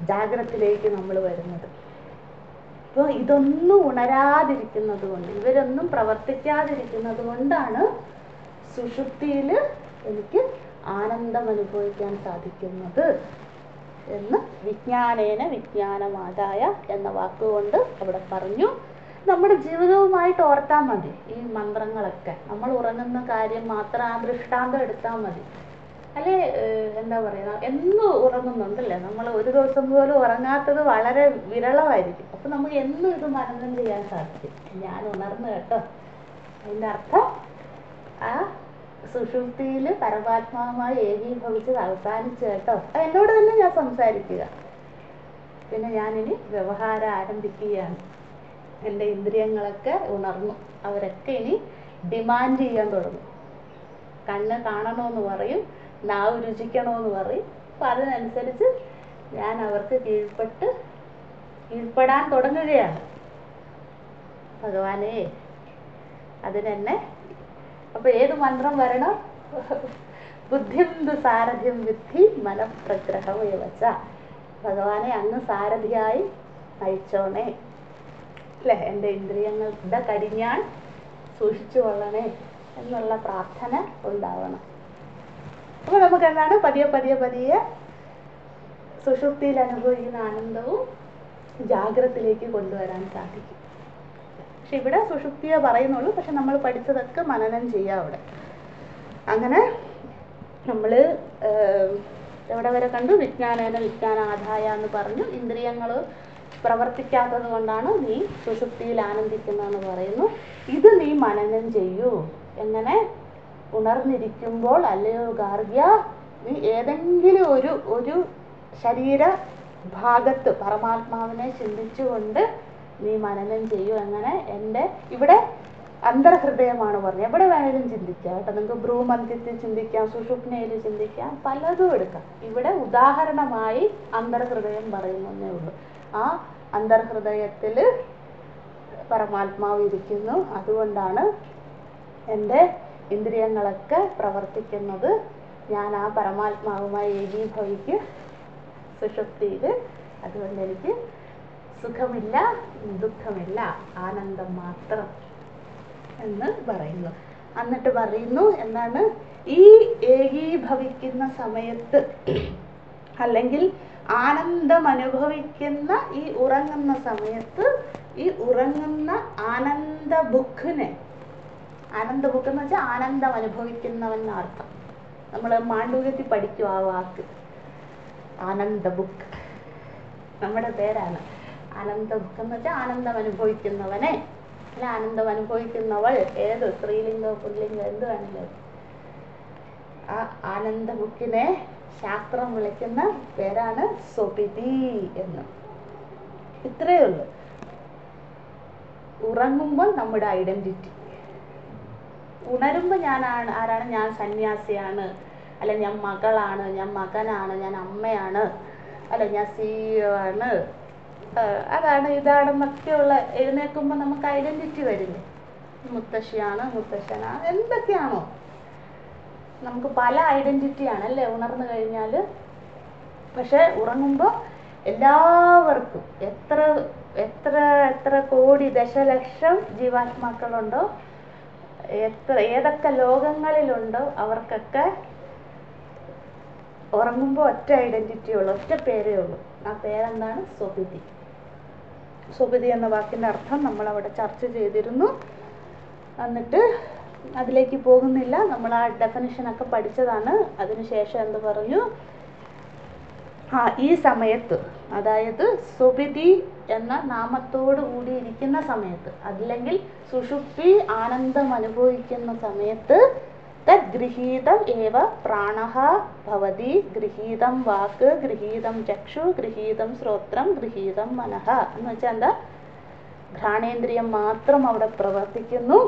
ജാഗ്രതത്തിലേക്ക് നമ്മൾ വരുന്നത്. അപ്പോൾ ഇതൊന്നും ഉണരാതിരിക്കുന്നത് കൊണ്ട്, ഇവരൊന്നും പ്രവർത്തിക്കാതിരിക്കുന്നത് കൊണ്ടാണ് സുഷുപ്തിയിൽ എനിക്ക് ആനന്ദം അനുഭവിക്കാൻ സാധിക്കുന്നത് എന്ന് വിജ്ഞാനേന വിജ്ഞാനമാദായ എന്ന വാക്കുകൊണ്ട് അവിടെ പറഞ്ഞു. നമ്മുടെ ജീവിതവുമായിട്ട് ഓർത്താൽ മതി ഈ മന്ത്രങ്ങളൊക്കെ. നമ്മൾ ഉറങ്ങുന്ന കാര്യം മാത്രം ആ ദൃഷ്ടാന്തം എടുത്താൽ മതി. അല്ലെ എന്താ പറയുക, എന്നും ഉറങ്ങുന്നുണ്ടല്ലേ, നമ്മൾ ഒരു ദിവസം പോലും ഉറങ്ങാത്തത് വളരെ വിരളമായിരിക്കും. അപ്പം നമുക്ക് എന്നും ഇത് മനനം ചെയ്യാൻ സാധിക്കും. ഞാൻ ഉണർന്നു കേട്ടോ. അതിൻ്റെ അർത്ഥം ആ സുഷുപ്തിയിൽ പരമാത്മാവുമായി ഏകീഭവിച്ചത് അവസാനിച്ചു കേട്ടോ. എന്നോട് തന്നെ ഞാൻ സംസാരിക്കുക. പിന്നെ ഞാനിനി വ്യവഹാരം ആരംഭിക്കുകയാണ്. എൻ്റെ ഇന്ദ്രിയങ്ങളൊക്കെ ഉണർന്നു. അവരൊക്കെ ഇനി ഡിമാൻഡ് ചെയ്യാൻ തുടങ്ങും. കണ്ണ് കാണണമെന്ന് പറയും, നാവ് രുചിക്കണമെന്ന് പറയും. അപ്പം അതിനനുസരിച്ച് ഞാൻ അവർക്ക് കീഴ്പ്പെടാൻ തുടങ്ങുകയാണ്. ഭഗവാനേ അതിനെന്നെ. അപ്പം ഏത് മന്ത്രം വരണം? ബുദ്ധിം ദു സാരഥ്യം വിദ്ധി മനഃപ്രഗ്രഹമേവച്ച. ഭഗവാനെ അങ്ങ് സാരഥിയായി നയിച്ചോണേ അല്ലേ, എൻ്റെ ഇന്ദ്രിയങ്ങളുടെ കടിഞ്ഞാൻ സൂക്ഷിച്ചു കൊള്ളണേ എന്നുള്ള പ്രാർത്ഥന ഉണ്ടാവണം. അപ്പോൾ നമുക്ക് എന്താണ് പതിയെ പതിയെ പതിയെ സുഷുപ്തിയിൽ അനുഭവിക്കുന്ന ആനന്ദവും ജാഗ്രതയിലേക്ക് കൊണ്ടുവരാൻ സാധിക്കും. പക്ഷെ ഇവിടെ സുഷുപ്തിയെ പറയുന്നുള്ളൂ. പക്ഷെ നമ്മൾ പഠിച്ചതൊക്കെ മനനം ചെയ്യാം അവിടെ. അങ്ങനെ നമ്മൾ എവിടെ വരെ കണ്ടു? വിജ്ഞാനേന വിജ്ഞാനാദായ എന്ന് പറഞ്ഞു. ഇന്ദ്രിയങ്ങൾ പ്രവർത്തിക്കാത്തത് കൊണ്ടാണ് നീ സുഷുപ്തിയിൽ ആനന്ദിക്കുന്നതെന്ന് പറയുന്നു. ഇത് നീ മനനം ചെയ്യൂ. എങ്ങനെ? ഉണർന്നിരിക്കുമ്പോൾ അല്ലയോ ഗാർഗ്യ, നീ ഏതെങ്കിലും ഒരു ശരീര ഭാഗത്ത് പരമാത്മാവിനെ ചിന്തിച്ചുകൊണ്ട് നീ മനനം ചെയ്യൂ. എങ്ങനെ? എൻ്റെ ഇവിടെ അന്തർഹൃദയമാണ് പറഞ്ഞത്. എവിടെ വേണേലും ചിന്തിക്കാം കേട്ടോ. നിങ്ങൾക്ക് ഭ്രൂമന്ത്യത്തിൽ ചിന്തിക്കാം, സുഷുപ്നയിൽ ചിന്തിക്കാം, പലതും എടുക്കാം. ഇവിടെ ഉദാഹരണമായി അന്തർഹൃദയം പറയുന്നേ ഉള്ളൂ. ആ അന്തർഹൃദയത്തിൽ പരമാത്മാവ് ഇരിക്കുന്നു. അതുകൊണ്ടാണ് എൻ്റെ ഇന്ദ്രിയങ്ങളൊക്കെ പ്രവർത്തിക്കുന്നത്. ഞാൻ ആ പരമാത്മാവുമായി ഏകീഭവിക്കും സുഷുപ്തിയിൽ. അതുകൊണ്ട് എനിക്ക് സുഖമില്ല, ദുഃഖമില്ല, ആനന്ദം മാത്രം എന്ന് പറയുന്നു. എന്നിട്ട് പറയുന്നു എന്താണ്? ഈ ഏകീഭവിക്കുന്ന സമയത്ത് അല്ലെങ്കിൽ ആനന്ദം അനുഭവിക്കുന്ന ഈ ഉറങ്ങുന്ന സമയത്ത് ഈ ഉറങ്ങുന്ന ആനന്ദബുക്കിനെ, ആനന്ദബുക്ക് എന്ന് വെച്ചാൽ ആനന്ദം അനുഭവിക്കുന്നവൻ അർത്ഥം. നമ്മൾ മാണ്ഡൂക്യത്തിൽ പഠിക്കും ആ വാക്ക്, ആനന്ദബുക്ക്. നമ്മുടെ പേരാണ് ആനന്ദബുക്ക് എന്ന് വെച്ചാൽ ആനന്ദം അനുഭവിക്കുന്നവനെ, അല്ല ആനന്ദം അനുഭവിക്കുന്നവൾ, ഏത് സ്ത്രീലിംഗോ പുല്ലിംഗോ എന്ത് വേണമെങ്കിലും. ആ ആനന്ദബുക്കിനെ ശാസ്ത്രം വിളിക്കുന്ന പേരാണ് സ്വപിതി എന്ന്. ഇത്രയേ ഉള്ളൂ. ഉറങ്ങുമ്പോൾ നമ്മുടെ ഐഡന്റിറ്റി, ഉണരുമ്പോൾ ആരാണ്? ഞാൻ സന്യാസിയാണ്, അല്ല ഞാൻ മകളാണ്, ഞാൻ മകനാണ്, ഞാൻ അമ്മയാണ്, അല്ല ഞാൻ CEO ആണ്, അതാണ് ഇതാണെന്നൊക്കെയുള്ള എഴുന്നേൽക്കുമ്പോൾ നമുക്ക് ഐഡന്റിറ്റി വരില്ലേ? മുത്തശ്ശിയാണ്, മുത്തശ്ശനാണ്, എന്തൊക്കെയാണോ നമുക്ക് പല ഐഡന്റിറ്റിയാണ് അല്ലേ ഉണർന്നു കഴിഞ്ഞാൽ. പക്ഷെ ഉറങ്ങുമ്പോൾ എല്ലാവർക്കും എത്ര എത്ര എത്ര കോടി ദശലക്ഷം ജീവാത്മാക്കളുണ്ടോ, ഏതൊക്കെ ലോകങ്ങളിലുണ്ടോ അവർക്കൊക്കെ ഉറങ്ങുമ്പോൾ ഒറ്റ ഐഡന്റിറ്റി ഉള്ളൂ, ഒറ്റ പേരേ ഉള്ളൂ. ആ പേരെന്താണ്? സ്വപിതി. സ്വപിതി എന്ന വാക്കിൻ്റെ അർത്ഥം നമ്മൾ അവിടെ ചർച്ച ചെയ്തിരുന്നു. എന്നിട്ട് അതിലേക്ക് പോകുന്നില്ല, നമ്മൾ ആ ഡെഫിനിഷനൊക്കെ പഠിച്ചതാണ്. അതിനുശേഷം എന്ത് പറഞ്ഞു? ഈ സമയത്ത്, അതായത് സ്വപിതി എന്ന നാമത്തോട് കൂടിയിരിക്കുന്ന സമയത്ത്, അല്ലെങ്കിൽ സുഷുപ്തി ആനന്ദം അനുഭവിക്കുന്ന സമയത്ത് തദ്ഗൃഹീതം ഏവ പ്രാണഃ ഭവതി, ഗൃഹീതം വാക്ക്, ഗൃഹീതം ചക്ഷു, ഗൃഹീതം ശ്രോത്രം, ഗൃഹീതം മനഃ എന്ന് വെച്ചാൽ എന്താ? ഘ്രാണേന്ദ്രിയം മാത്രം അവിടെ പ്രവർത്തിക്കുന്നു,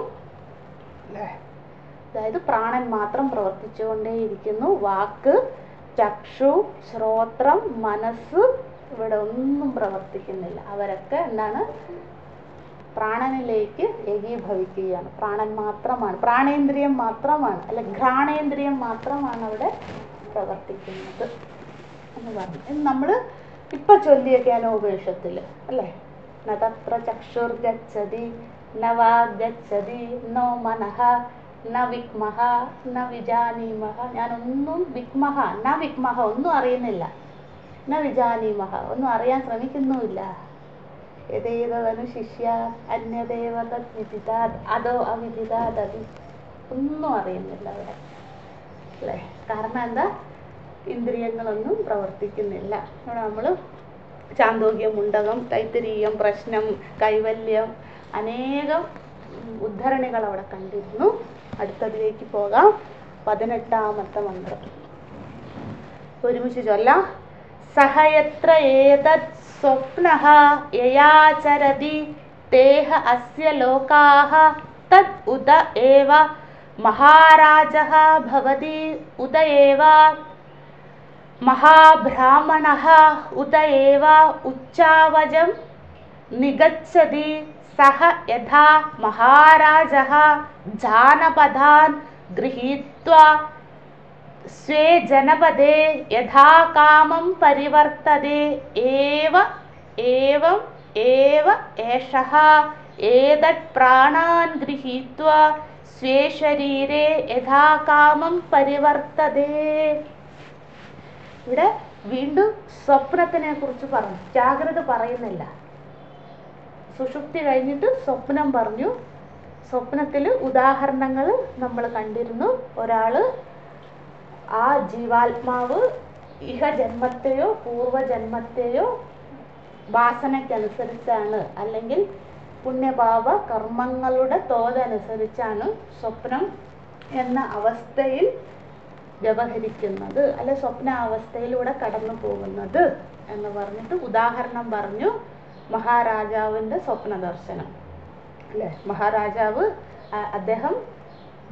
അതായത് പ്രാണൻ മാത്രം പ്രവർത്തിച്ചുകൊണ്ടേയിരിക്കുന്നു. വാക്ക്, ചക്ഷു, ശ്രോത്രം, മനസ്സ് ഇവിടെ ഒന്നും പ്രവർത്തിക്കുന്നില്ല. അവരൊക്കെ എന്താണ്? പ്രാണനിലേക്ക് ഏകീഭവിക്കുകയാണ്. പ്രാണൻ മാത്രമാണ്, പ്രാണേന്ദ്രിയം മാത്രമാണ്, അല്ല ഘ്രാണേന്ദ്രിയം മാത്രമാണ് അവിടെ പ്രവർത്തിക്കുന്നത് എന്ന് പറഞ്ഞു. നമ്മൾ ഇപ്പം ചൊല്ലിയ കേനോപനിഷത്തിൽ അല്ലേ, ന തത്ര ചക്ഷുർഗച്ഛതി ന വാഗ്ഗച്ഛതി നോ മനഃ ന വിക്മഹ ന വിജാനീമഹ. ഞാനൊന്നും വിക്മഹ ന വിക്മഹ ഒന്നും അറിയുന്നില്ല, ന വിജാനീമഹ ഒന്നും അറിയാൻ ശ്രമിക്കുന്നുമില്ല. യഥേതദനുശിഷ്യ അന്യദേവ തദ്വിദിതാത് അതോ അവിദിതാദപി. ഒന്നും അറിയുന്നില്ല അവിടെ അല്ലേ. കാരണം എന്താ? ഇന്ദ്രിയങ്ങളൊന്നും പ്രവർത്തിക്കുന്നില്ല. ഇവിടെ നമ്മൾ ചാന്തോക്യം, മുണ്ടകം, തൈത്തിരീയം, പ്രശ്നം, കൈവല്യം അനേകം ഉദ്ധരണികൾ അവിടെ കണ്ടിരുന്നു. അടുത്തതിലേക്ക് പോകാം. 18ാമത്തെ മന്ത്രം ഒരുമിച്ച് ചൊല്ലാം. സഹയത്ര ഏതത് സ്വപ്നഃ യയാചരതി തേഹ അസ്യ ലോകാഃ തദ് ഉദ ഏവ മഹാരാജഃ ഭവതി ഉദ ഏവ മഹാബ്രാഹ്മണഃ ഉദ ഏവ ഉച്ചാവചം നിഗച്ഛതി. സഹ യഥാ മഹാരാജഃ ജാനപദാൻ ഗൃഹീത്വാ സ്വേ ജനപദേ യഥാ കാമം പരിവർത്തതേ ഏവം ഏവ ഏഷഃ ഏതത് പ്രാണാൻ ഗൃഹീത്വാ സ്വേ ശരീരേ യഥാ കാമം പരിവർത്തതേ. ഇവിടെ വീണ്ടും സ്വപ്നത്തിനെ കുറിച്ച് പറഞ്ഞു. ജാഗ്രത പറയുന്നില്ല. സുഷുപ്തി കഴിഞ്ഞിട്ട് സ്വപ്നം പറഞ്ഞു. സ്വപ്നത്തിൽ ഉദാഹരണങ്ങൾ നമ്മൾ കണ്ടിരുന്നു. ഒരാള് ആ ജീവാത്മാവ് ഇഹജന്മത്തെയോ പൂർവജന്മത്തെയോ വാസനയ്ക്കനുസരിച്ചാണ്, അല്ലെങ്കിൽ പുണ്യപാപ കർമ്മങ്ങളുടെ തോതനുസരിച്ചാണ് സ്വപ്നം എന്ന അവസ്ഥയിൽ വ്യവഹരിക്കുന്നത്, അല്ലെ സ്വപ്നാവസ്ഥയിലൂടെ കടന്നു പോകുന്നത് എന്ന് പറഞ്ഞിട്ട് ഉദാഹരണം പറഞ്ഞു. മഹാരാജാവിൻ്റെ സ്വപ്ന ദർശനം അല്ലേ. മഹാരാജാവ് അദ്ദേഹം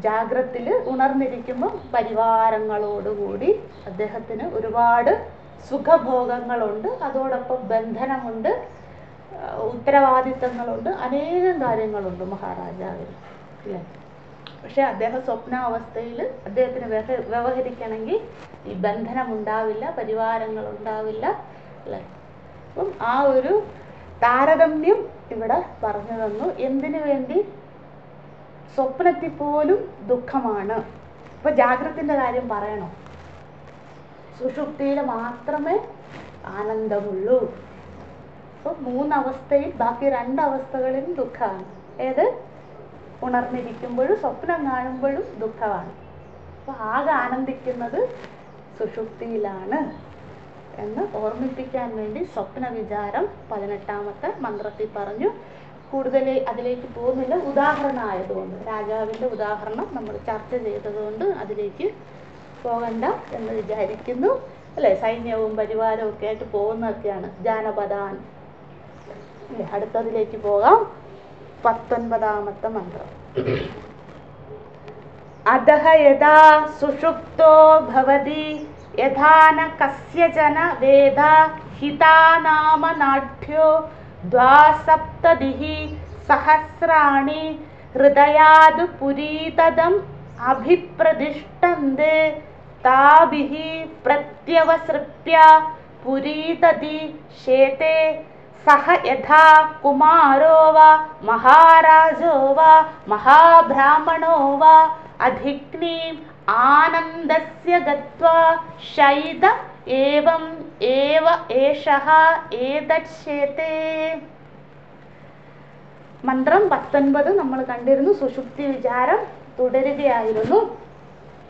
ജാഗ്രത്തിൽ ഉണർന്നിരിക്കുമ്പോൾ പരിവാരങ്ങളോടുകൂടി അദ്ദേഹത്തിന് ഒരുപാട് സുഖഭോഗങ്ങളുണ്ട്, അതോടൊപ്പം ബന്ധനമുണ്ട്, ഉത്തരവാദിത്തങ്ങളുണ്ട്, അനേകം കാര്യങ്ങളുണ്ട് മഹാരാജാവിന് അല്ലേ. പക്ഷെ അദ്ദേഹം സ്വപ്നാവസ്ഥയിൽ അദ്ദേഹത്തിന് വ്യവഹരിക്കണമെങ്കിൽ ഈ ബന്ധനം ഉണ്ടാവില്ല, പരിവാരങ്ങൾ ഉണ്ടാവില്ല അല്ലേ. അപ്പം ആ ഒരു താരതമ്യം ഇവിടെ പറഞ്ഞു തന്നു. എന്തിനു വേണ്ടി? സ്വപ്നത്തിൽ പോലും ദുഃഖമാണ്. ഇപ്പൊ ജാഗ്രത്തിന്റെ കാര്യം പറയണോ? സുഷുപ്തിയിൽ മാത്രമേ ആനന്ദമുള്ളൂ. അപ്പൊ 3 അവസ്ഥയിൽ ബാക്കി 2 അവസ്ഥകളിലും ദുഃഖമാണ്. ഏത്? ഉണർന്നിരിക്കുമ്പോഴും സ്വപ്നം കാണുമ്പോഴും ദുഃഖമാണ്. അപ്പൊ ആകെ ആനന്ദിക്കുന്നത് സുഷുപ്തിയിലാണ് എന്ന് ഓർമ്മിപ്പിക്കാൻ വേണ്ടി സ്വപ്ന വിചാരം 18ാമത്തെ മന്ത്രത്തിൽ പറഞ്ഞു. കൂടുതൽ അതിലേക്ക് പോകുന്നില്ല, ഉദാഹരണമായതുകൊണ്ട്, രാജാവിൻ്റെ ഉദാഹരണം നമ്മൾ ചർച്ച ചെയ്തതുകൊണ്ട് അതിലേക്ക് പോകണ്ട എന്ന് വിചാരിക്കുന്നു അല്ലേ. സൈന്യവും പരിവാരവും ഒക്കെ ആയിട്ട് പോകുന്നതൊക്കെയാണ് ജാനപദാൻ അല്ലേ. അടുത്തതിലേക്ക് പോകാം. 19ാമത്തെ മന്ത്രം. അധഃ യഥാ സുഷുപ്തോ ഭവതി യഥാ ന കസ്യചന വേദ ഹിതാനാമ നാഢ്യോ ദ്വാസപ്തതിഃ സഹസ്രാണി ഹൃദയാദ് പുരീതദം അഭിപ്രതിഷ്ഠന്തെ താഭിഃ പ്രത്യവസൃപ്യ പുരീതതി ശേതേ സഹ യഥാ കുമാരോ വാ മഹാരാജോ വാ മഹാബ്രാഹ്മണോ വാ അധിക്നീം ആനന്ദസ്യ ഗത്വാ ശൈത ഏവം ഏവ ഏഷഃ ഏതച്ഛേതേ. മന്ത്രം 19 നമ്മൾ കണ്ടിരുന്നു. സുഷുപ്തി വിചാരം തുടരുകയായിരുന്നു.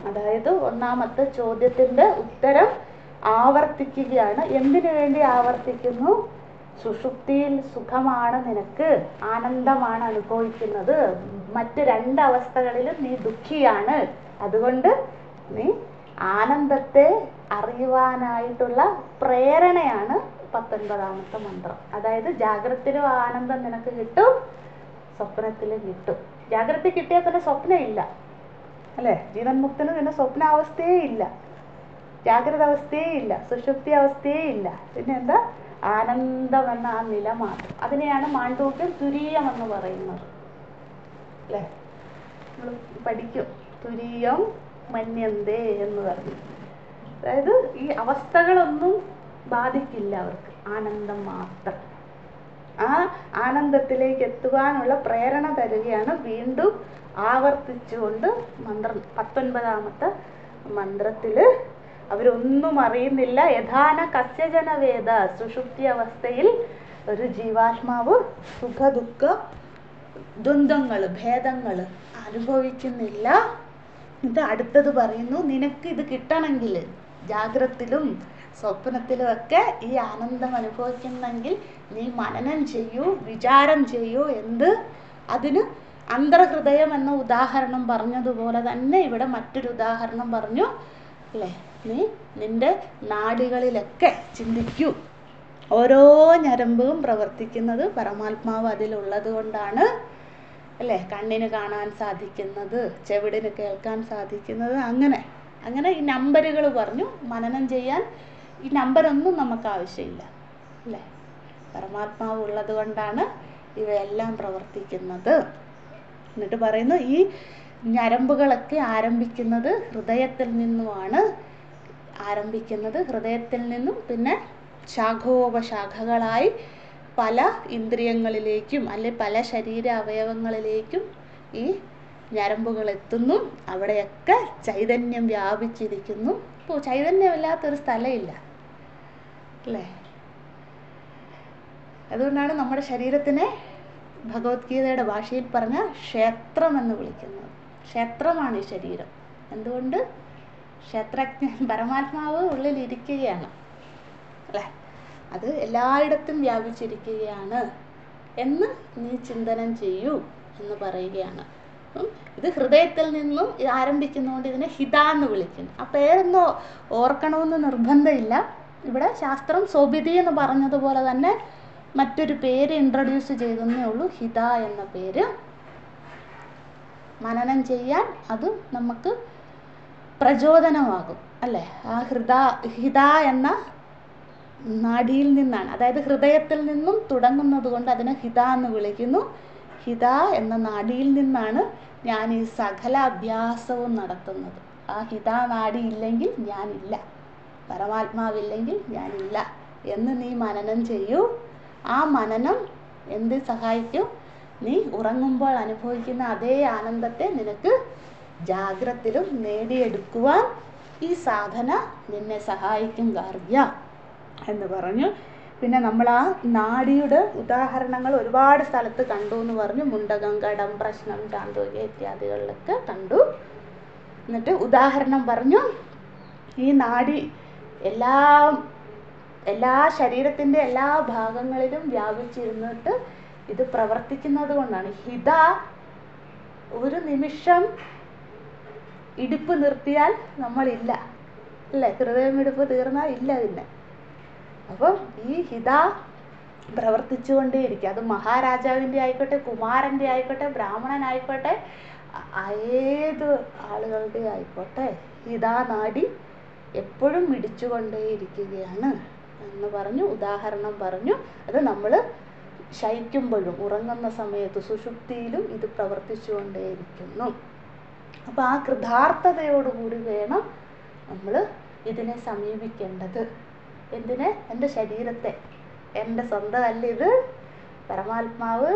അതായത് 1ാമത്തെ ചോദ്യത്തിന്റെ ഉത്തരം ആവർത്തിക്കുകയാണ്. എന്തിനു വേണ്ടി ആവർത്തിക്കുന്നു? സുഷുപ്തിയിൽ സുഖമാണ് നിനക്ക്, ആനന്ദമാണ് അനുഭവിക്കുന്നത്. മറ്റ് 2 അവസ്ഥകളിലും നീ ദുഃഖിയാണ്. അതുകൊണ്ട് നീ ആനന്ദത്തെ അറിയുവാനായിട്ടുള്ള പ്രേരണയാണ് 19ാമത്തെ മന്ത്രം. അതായത് ജാഗ്രതയിലും ആനന്ദം നിനക്ക് കിട്ടും, സ്വപ്നത്തിലും കിട്ടും. ജാഗ്രത കിട്ടിയാൽ തന്നെ സ്വപ്നം ഇല്ല അല്ലേ. ജീവൻ മുക്തന് പിന്നെ സ്വപ്നാവസ്ഥയേ ഇല്ല, ജാഗ്രത അവസ്ഥയേ ഇല്ല, സുഷുപ്തി അവസ്ഥയേ ഇല്ല. പിന്നെ എന്താ? ആനന്ദം എന്ന ആ നില മാത്രം. അതിനെയാണ് മാണ്ഡൂക്യം തുരീയം എന്ന് പറയുന്നത് അല്ലേ. നമ്മൾ പഠിക്കും തുരീയം മന്യന്തേ എന്ന് പറഞ്ഞു. അതായത് ഈ അവസ്ഥകളൊന്നും ബാധിക്കില്ല അവർക്ക്, ആനന്ദം മാത്രം. ആ ആനന്ദത്തിലേക്ക് എത്തുവാനുള്ള പ്രേരണ തരികയാണ്. വീണ്ടും ആവർത്തിച്ചുകൊണ്ട് മന്ത്രം 19ാമത്തെ മന്ത്രത്തിൽ അവരൊന്നും അറിയുന്നില്ല. യഥാന കസ്യജന വേദ, സുഷുപ്തി അവസ്ഥയിൽ ഒരു ജീവാത്മാവ് സുഖദുഃഖ ദ്വന്ദ്ങ്ങൾ ഭേദങ്ങൾ അനുഭവിക്കുന്നില്ല. ഇത് അടുത്തത് പറയുന്നു, നിനക്ക് ഇത് കിട്ടണമെങ്കിൽ ജാഗ്രത്തിലും സ്വപ്നത്തിലും ഒക്കെ ഈ ആനന്ദം അനുഭവിക്കുന്നെങ്കിൽ നീ മനനം ചെയ്യൂ, വിചാരം ചെയ്യൂ. എന്ത്? അതിന് അന്തർഹൃദയം എന്ന ഉദാഹരണം പറഞ്ഞതുപോലെ തന്നെ ഇവിടെ മറ്റൊരു ഉദാഹരണം പറഞ്ഞു അല്ലേ? നീ നിന്റെ നാഡികളിലൊക്കെ ചിന്തിക്കൂ. ഓരോ ഞരമ്പും പ്രവർത്തിക്കുന്നത് പരമാത്മാവ് അതിലുള്ളത് കൊണ്ടാണ് അല്ലേ? കണ്ണിന് കാണാൻ സാധിക്കുന്നത്, ചെവിടിന് കേൾക്കാൻ സാധിക്കുന്നത്. അങ്ങനെ ഈ നമ്പറുകൾ പറഞ്ഞു. മനനം ചെയ്യാൻ ഈ നമ്പരൊന്നും നമുക്ക് ആവശ്യമില്ല അല്ലേ? പരമാത്മാവ് ഉള്ളത് കൊണ്ടാണ് ഇവയെല്ലാം പ്രവർത്തിക്കുന്നത്. എന്നിട്ട് പറയുന്നു, ഈ ഞരമ്പുകളൊക്കെ ആരംഭിക്കുന്നത് ഹൃദയത്തിൽ നിന്നുമാണ്. ഹൃദയത്തിൽ നിന്നും പിന്നെ ശാഖോപശാഖകളായി പല ഇന്ദ്രിയങ്ങളിലേക്കും അല്ലെ പല ശരീര അവയവങ്ങളിലേക്കും ഈ ഞരമ്പുകൾ എത്തുന്നു. അവിടെയൊക്കെ ചൈതന്യം വ്യാപിച്ചിരിക്കുന്നു. ഇപ്പോൾ ചൈതന്യമില്ലാത്തൊരു സ്ഥലമില്ല അല്ലേ? അതുകൊണ്ടാണ് നമ്മുടെ ശരീരത്തിനെ ഭഗവത്ഗീതയുടെ ഭാഷയിൽ പറഞ്ഞ ക്ഷേത്രം എന്ന് വിളിക്കുന്നത്. ക്ഷേത്രമാണ് ഈ ശരീരം. എന്തുകൊണ്ട്? ക്ഷേത്രജ്ഞൻ പരമാത്മാവ് ഉള്ളിലിരിക്കുകയാണ് അല്ലേ? അത് എല്ലായിടത്തും വ്യാപിച്ചിരിക്കുകയാണ് എന്ന് നീ ചിന്തനം ചെയ്യൂ എന്ന് പറയുകയാണ്. ഇത് ഹൃദയത്തിൽ നിന്നും ആരംഭിക്കുന്നതുകൊണ്ട് ഇതിനെ ഹിത എന്ന് വിളിക്കുന്നു. ആ പേരൊന്നും ഓർക്കണമെന്ന് നിർബന്ധമില്ല. ഇവിടെ ശാസ്ത്രം സ്വഭിതി എന്ന് പറഞ്ഞതുപോലെ തന്നെ മറ്റൊരു പേര് ഇൻട്രൊഡ്യൂസ് ചെയ്തെന്നേ ഉള്ളൂ. ഹിത എന്ന പേര് മനനം ചെയ്യാൻ അത് നമുക്ക് പ്രചോദനമാകും അല്ലേ? ആ ഹിത എന്ന നാഡിയിൽ നിന്നാണ്, അതായത് ഹൃദയത്തിൽ നിന്നും തുടങ്ങുന്നത് കൊണ്ട് അതിനെ ഹിത എന്ന് വിളിക്കുന്നു. ഹിത എന്ന നാഡിയിൽ നിന്നാണ് ഞാൻ ഈ സകല അഭ്യാസവും നടത്തുന്നത്. ആ ഹിത നാഡി ഇല്ലെങ്കിൽ ഞാനില്ല, പരമാത്മാവില്ലെങ്കിൽ ഞാനില്ല എന്ന് നീ മനനം ചെയ്യൂ. ആ മനനം എന്ത് സഹായിക്കും? നീ ഉറങ്ങുമ്പോൾ അനുഭവിക്കുന്ന അതേ ആനന്ദത്തെ നിനക്ക് ജാഗ്രതയിലും നേടിയെടുക്കുവാൻ ഈ സാധന നിന്നെ സഹായിക്കും ഗാർഗ്യ എന്ന് പറഞ്ഞു. പിന്നെ നമ്മൾ ആ നാഡിയുടെ ഉദാഹരണങ്ങൾ ഒരുപാട് സ്ഥലത്ത് കണ്ടു എന്ന് പറഞ്ഞു. മുണ്ടകം, കടം, പ്രശ്നം, ചാന്തോക്യ ഇത്യാദികളിലൊക്കെ കണ്ടു. എന്നിട്ട് ഉദാഹരണം പറഞ്ഞു. ഈ നാഡി എല്ലാ ശരീരത്തിൻ്റെ എല്ലാ ഭാഗങ്ങളിലും വ്യാപിച്ചിരുന്നിട്ട് ഇത് പ്രവർത്തിക്കുന്നത് കൊണ്ടാണ്. ഹിത ഒരു നിമിഷം ഇടിപ്പ് നിർത്തിയാൽ നമ്മളില്ല അല്ലേ? ഹൃദയമിടിപ്പ് തീർന്നാൽ ഇല്ല പിന്നെ. അപ്പം ഈ ഹിത പ്രവർത്തിച്ചുകൊണ്ടേയിരിക്കും. അത് മഹാരാജാവിൻ്റെ ആയിക്കോട്ടെ, കുമാരൻ്റെ ആയിക്കോട്ടെ, ബ്രാഹ്മണനായിക്കോട്ടെ, ഏത് ആളുകളുടെ ആയിക്കോട്ടെ, ഹിതാ നാഡി എപ്പോഴും മിടിച്ചുകൊണ്ടേയിരിക്കുകയാണ് എന്ന് പറഞ്ഞു. ഉദാഹരണം പറഞ്ഞു. അത് നമ്മൾ ശയിക്കുമ്പോഴും ഉറങ്ങുന്ന സമയത്ത് സുഷുപ്തിയിലും ഇത് പ്രവർത്തിച്ചുകൊണ്ടേയിരിക്കുന്നു. അപ്പോൾ ആ കൃതാർത്ഥതയോടുകൂടി വേണം നമ്മൾ ഇതിനെ സമീപിക്കേണ്ടത്. എന്തിനെ? എൻ്റെ ശരീരത്തെ, എൻ്റെ സ്വന്തമല്ല ഇത്, പരമാത്മാവ്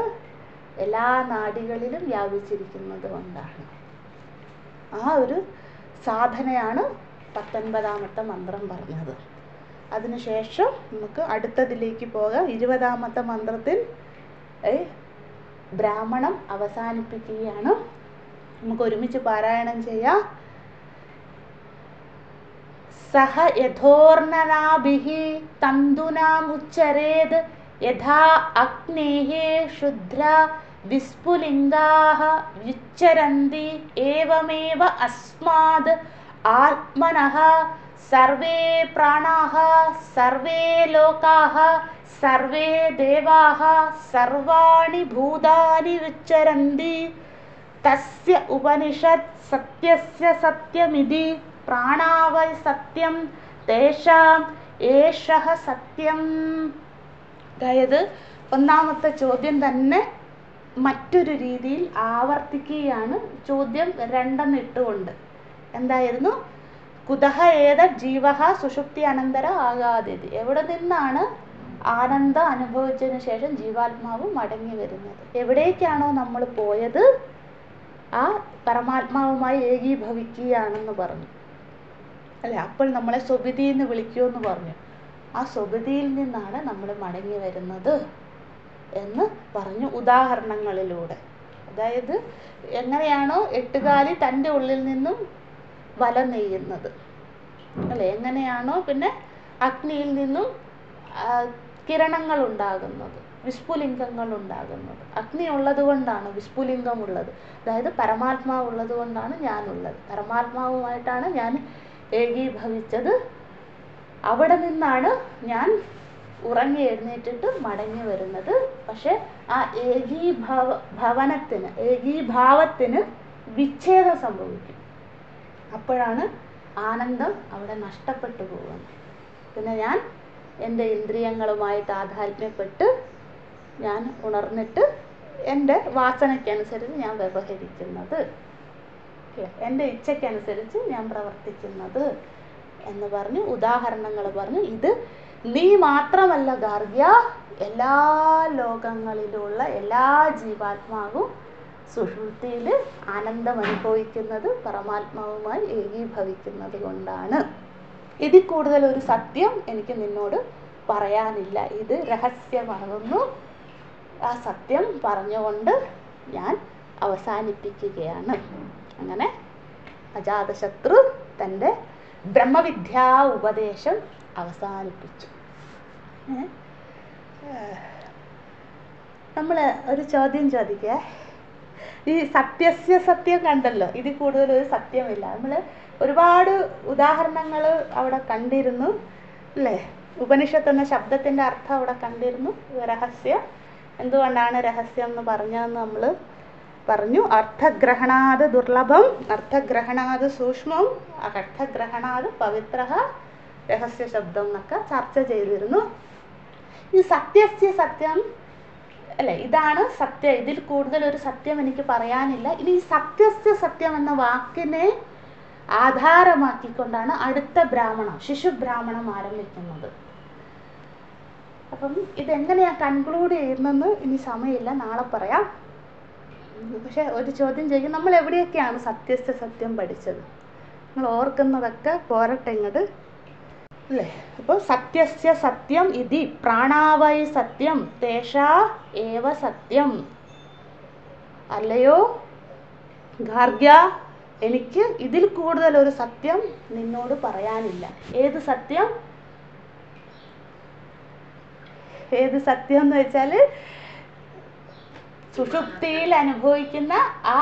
എല്ലാ നാഡികളിലും വ്യാപിച്ചിരിക്കുന്നത് കൊണ്ടാണ്. ആ ഒരു സാധനയാണ് 19ാമത്തെ മന്ത്രം പറഞ്ഞത്. അതിനുശേഷം നമുക്ക് അടുത്തതിലേക്ക് പോകാം. 20ാമത്തെ മന്ത്രത്തിൽ ബ്രാഹ്മണം അവസാനിപ്പിക്കുകയാണ്. നമുക്ക് ഒരുമിച്ച് പാരായണം ചെയ്യാം. സഹ യഥോർണനാഭിഹി തന്തുനാമുച്ചരേത് യഥാ അഗ്നേഃ ശുദ്ര വിസ്ഫുലിംഗാഃ വ്യുച്ചരന്തി ഏവമേവ അസ്മാദ് ആത്മനഃ സർവേ പ്രാണാഃ സർവേ ലോകാഃ സർവേ ദേവാഃ സർവാണി ഭൂതാനി വിച്ചരന്തി തസ്യ ഉപനിഷത് സത്യസ്യ സത്യമിതി പ്രാണാവൈ സത്യം തേഷാം ഏഷഃ സത്യം. അതായത് ഒന്നാമത്തെ ചോദ്യം തന്നെ മറ്റൊരു രീതിയിൽ ആവർത്തിക്കുകയാണ്. ചോദ്യം രണ്ടെന്നിട്ടുകൊണ്ട് എന്തായിരുന്നു? കുതഹ ഏത ജീവഃ സുഷുപ്തി അനന്തര ആഗാദിതി. എവിടെ നിന്നാണ് ആനന്ദം അനുഭവിച്ചതിന് ശേഷം ജീവാത്മാവ് മടങ്ങി വരുന്നത്. എവിടേക്കാണോ നമ്മൾ പോയത് ആ പരമാത്മാവുമായി ഏകീഭവിക്കുകയാണെന്ന് പറഞ്ഞു അല്ലേ. അപ്പോൾ നമ്മളെ സ്വബുദ്ധി എന്ന് വിളിക്കുമെന്ന് പറഞ്ഞു. ആ സ്വബുദ്ധിയിൽ നിന്നാണ് നമ്മൾ മടങ്ങി വരുന്നത് എന്ന് പറഞ്ഞു ഉദാഹരണങ്ങളിലൂടെ. അതായത് എങ്ങനെയാണോ എട്ടുകാലി തൻ്റെ ഉള്ളിൽ നിന്നും വല നെയ്യുന്നത് അല്ലേ, എങ്ങനെയാണോ പിന്നെ അഗ്നിയിൽ നിന്നും കിരണങ്ങൾ ഉണ്ടാകുന്നത്, വിസ്ഫുലിംഗങ്ങൾ ഉണ്ടാകുന്നത്. അഗ്നി ഉള്ളത് കൊണ്ടാണ് വിസ്ഫുലിംഗമുള്ളത്. അതായത് പരമാത്മാവ് ഉള്ളത് കൊണ്ടാണ് ഞാനുള്ളത്. പരമാത്മാവുമായിട്ടാണ് ഞാൻ ഏകീഭവിച്ചത്. അവിടെ നിന്നാണ് ഞാൻ ഉറങ്ങി എഴുന്നേറ്റിട്ട് മടങ്ങി വരുന്നത്. പക്ഷെ ആ ഏകീഭാവത്തിന് വിച്ഛേദം സംഭവിക്കും. അപ്പോഴാണ് ആനന്ദം അവിടെ നഷ്ടപ്പെട്ടു പോകുന്നത്. പിന്നെ ഞാൻ എൻ്റെ ഇന്ദ്രിയങ്ങളുമായി താതാത്മ്യപ്പെട്ട് ഞാൻ ഉണർന്നിട്ട് എൻ്റെ വാസനയ്ക്കനുസരിച്ച് ഞാൻ വ്യവഹരിക്കുന്നത്, എൻ്റെ ഇച്ഛയ്ക്കനുസരിച്ച് ഞാൻ പ്രവർത്തിക്കുന്നത് എന്ന് പറഞ്ഞ് ഉദാഹരണങ്ങൾ പറഞ്ഞു. ഇത് നീ മാത്രമല്ല ഗാർഗ്യ, എല്ലാ ലോകങ്ങളിലുള്ള എല്ലാ ജീവാത്മാവും സുഷുപ്തിയിൽ ആനന്ദം അനുഭവിക്കുന്നത് പരമാത്മാവുമായി ഏകീഭവിക്കുന്നത് കൊണ്ടാണ്. ഇതിൽ കൂടുതൽ ഒരു സത്യം എനിക്ക് നിന്നോട് പറയാനില്ല, ഇത് രഹസ്യമാകുന്നു. ആ സത്യം പറഞ്ഞുകൊണ്ട് ഞാൻ അവസാനിപ്പിക്കുകയാണ്. അങ്ങനെ അജാതശത്രു തൻ്റെ ബ്രഹ്മവിദ്യാ ഉപദേശം അവസാനിപ്പിച്ചു. നമ്മൾ ഒരു ചോദ്യം ചോദിക്കുക. ഈ സത്യസ്യ സത്യം കണ്ടല്ലോ, ഇതിൽ കൂടുതൽ ഒരു സത്യമില്ല. നമ്മൾ ഒരുപാട് ഉദാഹരണങ്ങൾ അവിടെ കണ്ടിരുന്നു അല്ലേ. ഉപനിഷത്ത് എന്ന ശബ്ദത്തിൻ്റെ അർത്ഥം അവിടെ കണ്ടിരുന്നു. രഹസ്യം എന്തുകൊണ്ടാണ് രഹസ്യം എന്ന് പറഞ്ഞതെന്ന് നമ്മൾ പറഞ്ഞു. അർത്ഥഗ്രഹണാത് ദുർലഭം, അർത്ഥഗ്രഹണാത് സൂക്ഷ്മം, അർത്ഥഗ്രഹണാത് പവിത്ര, രഹസ്യ ശബ്ദം എന്നൊക്കെ ചർച്ച ചെയ്തിരുന്നു. ഈ സത്യസ്യ സത്യം അല്ലേ, ഇതാണ് സത്യം. ഇതിൽ കൂടുതൽ ഒരു സത്യം എനിക്ക് പറയാനില്ല. ഇനി ഈ സത്യസ്യ സത്യം എന്ന വാക്കിനെ ആധാരമാക്കിക്കൊണ്ടാണ് അടുത്ത ബ്രാഹ്മണം, ശിശുബ്രാഹ്മണം ആരംഭിക്കുന്നത്. അപ്പം ഇതെങ്ങനെയാ കൺക്ലൂഡ് ചെയ്യുന്നെന്ന് ഇനി സമയമില്ല, നാളെ പറയാം. പക്ഷെ ഒരു ചോദ്യം ചെയ്യും, നമ്മൾ എവിടെയൊക്കെയാണ് സത്യസ്യ സത്യം പഠിച്ചത്? നിങ്ങൾ ഓർക്കുന്നതൊക്കെ പോരട്ടെ ഇങ്ങോട്ട് അല്ലേ. അപ്പോൾ സത്യസ്യ സത്യം ഇതി പ്രാണാവൈ സത്യം തേഷാ ഏവ സത്യം. അല്ലയോ ഗാർഗ്യ, എനിക്ക് ഇതിൽ കൂടുതൽ ഒരു സത്യം നിന്നോട് പറയാനില്ല. ഏത് സത്യം? ഏത് സത്യം എന്ന് വെച്ചാൽ സുഷുപ്തിയിൽ അനുഭവിക്കുന്ന ആ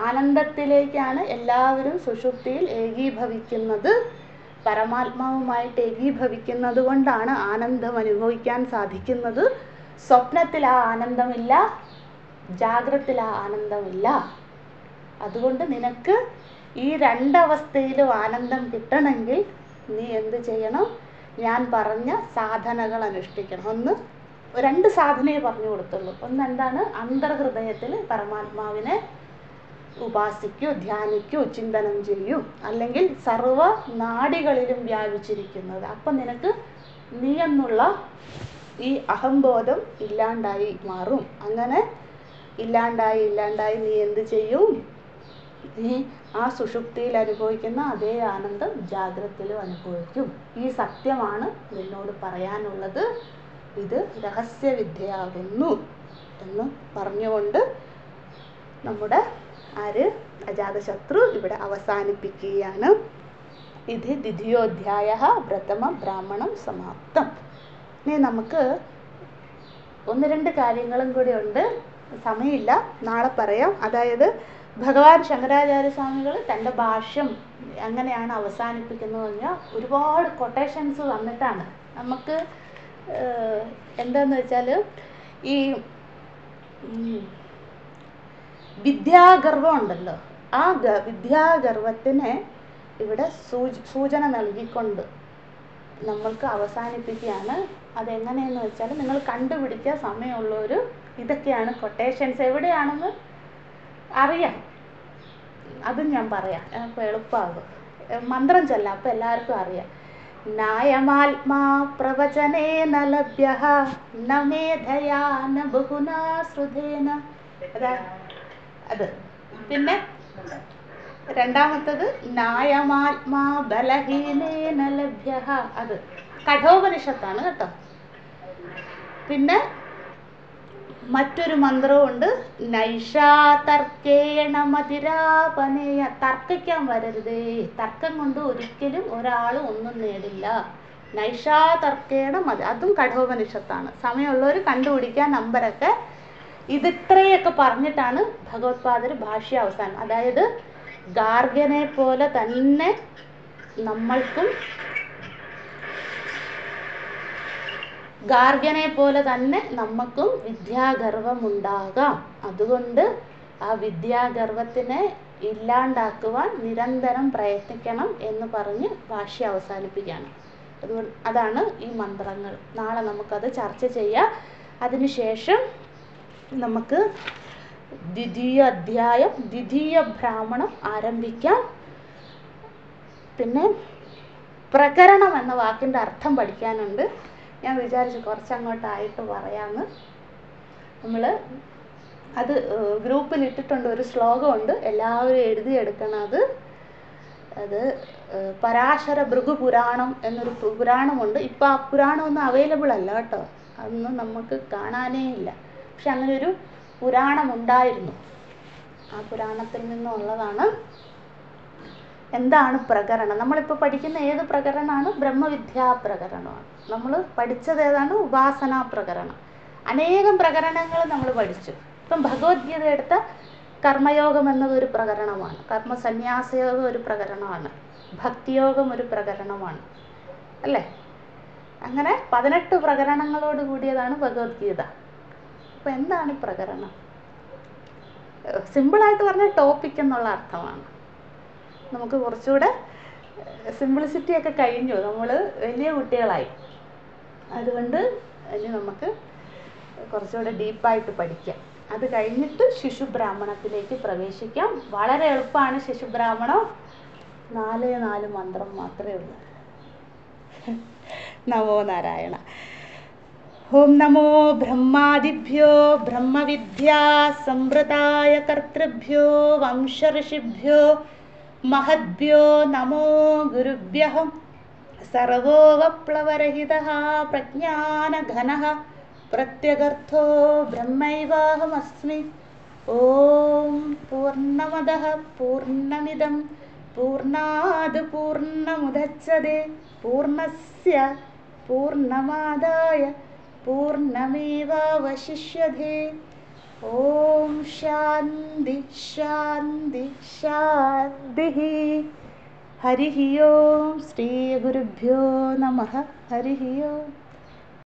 ആനന്ദത്തിലേക്കാണ് എല്ലാവരും സുഷുപ്തിയിൽ ഏകീഭവിക്കുന്നത്. പരമാത്മാവുമായിട്ട് ഏകീഭവിക്കുന്നത് കൊണ്ടാണ് ആനന്ദം അനുഭവിക്കാൻ സാധിക്കുന്നത്. സ്വപ്നത്തിൽ ആ ആനന്ദമില്ല, ജാഗ്രതയിൽ ആ ആനന്ദമില്ല. അതുകൊണ്ട് നിനക്ക് ഈ രണ്ടവസ്ഥയിലും ആനന്ദം കിട്ടണമെങ്കിൽ നീ എന്ത് ചെയ്യണം? ഞാൻ പറഞ്ഞ സാധനകൾ അനുഷ്ഠിക്കണം. രണ്ട് സാധനയെ പറഞ്ഞു കൊടുത്തുള്ളൂ. ഒന്ന് എന്താണ്? അന്തർഹൃദയത്തിൽ പരമാത്മാവിനെ ഉപാസിക്കൂ, ധ്യാനിക്കൂ, ചിന്തനം ചെയ്യൂ. അല്ലെങ്കിൽ സർവ നാഡികളിലും വ്യാപിച്ചിരിക്കുന്നത്. അപ്പം നിനക്ക് നീ എന്നുള്ള ഈ അഹംബോധം ഇല്ലാണ്ടായി മാറും. അങ്ങനെ ഇല്ലാണ്ടായി നീ എന്ത് ചെയ്യും? നീ ആ സുഷുപ്തിയിൽ അനുഭവിക്കുന്ന അതേ ആനന്ദം ജാഗ്രതയിലും അനുഭവിക്കും. ഈ സത്യമാണ് നിന്നോട് പറയാനുള്ളത്. ഇത് രഹസ്യവിദ്യയാകുന്നു എന്ന് പറഞ്ഞുകൊണ്ട് നമ്മുടെ അജാതശത്രു ഇവിടെ അവസാനിപ്പിക്കുകയാണ്. ഇത് ദ്വിതീയോധ്യായ പ്രഥമ ബ്രാഹ്മണം സമാപ്തം. ഇനി നമുക്ക് ഒന്ന് രണ്ട് കാര്യങ്ങളും കൂടി ഉണ്ട്, സമയമില്ല, നാളെ പറയാം. അതായത് ഭഗവാൻ ശങ്കരാചാര്യ സ്വാമികൾ തൻ്റെ ഭാഷ്യം എങ്ങനെയാണ് അവസാനിപ്പിക്കുന്നത് പറഞ്ഞാൽ ഒരുപാട് കൊട്ടേഷൻസ് വന്നിട്ടാണ്. നമുക്ക് എന്താന്ന് വെച്ചാൽ ഈ വിദ്യാഗർവം ഉണ്ടല്ലോ, ആ വിദ്യാഗർവത്തിനെ ഇവിടെ സൂചന നൽകിക്കൊണ്ട് നമ്മൾക്ക് അവസാനിപ്പിക്കുകയാണ്. അതെങ്ങനെയെന്ന് വെച്ചാൽ നിങ്ങൾ കണ്ടുപിടിക്കാൻ സമയമുള്ളവർ ഇതൊക്കെയാണ് കൊട്ടേഷൻസ്, എവിടെയാണെന്ന് അറിയാം, അതും ഞാൻ പറയാം. അപ്പോൾ എളുപ്പമാകും. മന്ത്രം ചൊല്ലാം, അപ്പോൾ എല്ലാവർക്കും അറിയാം. നായമാത്മാ പ്രവചനേന ലഭ്യഃ ന മേധയാ ന ബഹുനാ ശ്രുതേന. അത് പിന്നെ രണ്ടാമത്തത് നായമാത്മാ ബലഹീനേന ലഭ്യഃ. അത് കഠോപനിഷത്താണ് കേട്ടോ. പിന്നെ മറ്റൊരു മന്ത്രമുണ്ട്, നൈഷാ തർക്കേണ മതിരാപനേയ. തർക്കിക്കാൻ വരരുതേ, തർക്കം കൊണ്ട് ഒരിക്കലും ഒരാൾ ഒന്നും നേടില്ല. നൈഷാ തർക്കേണ മതി, അതും കഠോപനിഷത്താണ്. സമയമുള്ളവർ കണ്ടുപിടിക്കാൻ നമ്പരൊക്കെ. ഇതിത്രയൊക്കെ പറഞ്ഞിട്ടാണ് ഭഗവത്പാദർ ഭാഷ്യ അവസാനം. അതായത് ഗാർഗ്യനെ പോലെ തന്നെ നമ്മൾക്കും നമുക്കും വിദ്യാഗർവമുണ്ടാകാം. അതുകൊണ്ട് ആ വിദ്യാഗർവത്തിനെ ഇല്ലാണ്ടാക്കുവാൻ നിരന്തരം പ്രയത്നിക്കണം എന്ന് പറഞ്ഞ് ഭാഷ്യ അവസാനിപ്പിക്കുകയാണ്. അതാണ് ഈ മന്ത്രങ്ങൾ. നാളെ നമുക്കത് ചർച്ച ചെയ്യാം. അതിനുശേഷം നമുക്ക് ദ്വിതീയ അധ്യായം, ദ്വിതീയ ബ്രാഹ്മണം ആരംഭിക്കാം. പിന്നെ പ്രകരണം എന്ന വാക്കിൻ്റെ അർത്ഥം പഠിക്കാനുണ്ട്. ഞാൻ വിചാരിച്ചു കുറച്ചങ്ങോട്ടായിട്ട് പറയാമെന്ന്. നമ്മൾ അത് ഗ്രൂപ്പിൽ ഇട്ടിട്ടുണ്ട്, ഒരു ശ്ലോകമുണ്ട്, എല്ലാവരും എഴുതിയെടുക്കണം. അത് പരാശര ഭൃഗു പുരാണം എന്നൊരു പുരാണമുണ്ട്. ഇപ്പോൾ ആ പുരാണമൊന്നും അവൈലബിൾ അല്ല കേട്ടോ, അതൊന്നും നമുക്ക് കാണാനേ ഇല്ല. പക്ഷെ അങ്ങനെ ഒരു പുരാണം ഉണ്ടായിരുന്നു. ആ പുരാണത്തിൽ നിന്നുള്ളതാണ്. എന്താണ് പ്രകരണം? നമ്മളിപ്പോൾ പഠിക്കുന്ന ഏത് പ്രകരണമാണ്? ബ്രഹ്മവിദ്യാ പ്രകരണമാണ്. നമ്മൾ പഠിച്ചത് ഏതാണ്? ഉപാസനാ പ്രകരണം. അനേകം പ്രകരണങ്ങൾ നമ്മൾ പഠിച്ചു. ഇപ്പം ഭഗവത്ഗീത എടുത്ത കർമ്മയോഗം എന്നതൊരു പ്രകരണമാണ്, കർമ്മസന്യാസയോഗം ഒരു പ്രകരണമാണ്, ഭക്തിയോഗം ഒരു പ്രകരണമാണ്, അല്ലേ? അങ്ങനെ 18 പ്രകരണങ്ങളോട് കൂടിയതാണ് ഭഗവത്ഗീത. അപ്പം എന്താണ് പ്രകരണം? സിമ്പിളായിട്ട് പറഞ്ഞാൽ ടോപ്പിക് എന്നുള്ള അർത്ഥമാണ്. നമുക്ക് കുറച്ചുകൂടെ സിംപ്ലിസിറ്റി ഒക്കെ കഴിഞ്ഞു, നമ്മൾ വലിയ കുട്ടികളായി. അതുകൊണ്ട് ഇനി നമുക്ക് കുറച്ചുകൂടെ ഡീപ്പായിട്ട് പഠിക്കാം. അത് കഴിഞ്ഞിട്ട് ശിശുബ്രാഹ്മണത്തിലേക്ക് പ്രവേശിക്കാം. വളരെ എളുപ്പമാണ് ശിശുബ്രാഹ്മണം. 4 മന്ത്രം മാത്രമേ ഉള്ളൂ. നമോ നാരായണ. ഓം നമോ ബ്രഹ്മാദിഭ്യോ ബ്രഹ്മവിദ്യാ സംവൃതായ കർത്തൃഭ്യോ വംശഋഷിഭ്യോ മഹദ്ഭ്യോ നമോ ഗുരുഭ്യഃ. സർവോപപ്ലവരഹിതഃ പ്രജ്ഞാനഘനഃ പ്രത്യഗർത്ഥോ ബ്രഹ്മൈവാഹമസ്മി. ഓം പൂർണ്ണമദഃ പൂർണ്ണമിദം പൂർണ്ണാത് പൂർണ്ണമുദച്യതേ പൂർണ്ണസ്യ പൂർണ്ണമാദായ പൂർണ്ണമേവാവശിഷ്യതേ. ഓം ശാന്തി ശാന്തി ശാന്തിഃ. ഹരിഃ ഓം. ശ്രീ ഗുരുഭ്യോ നമഃ. ഹരിഃ ഓം.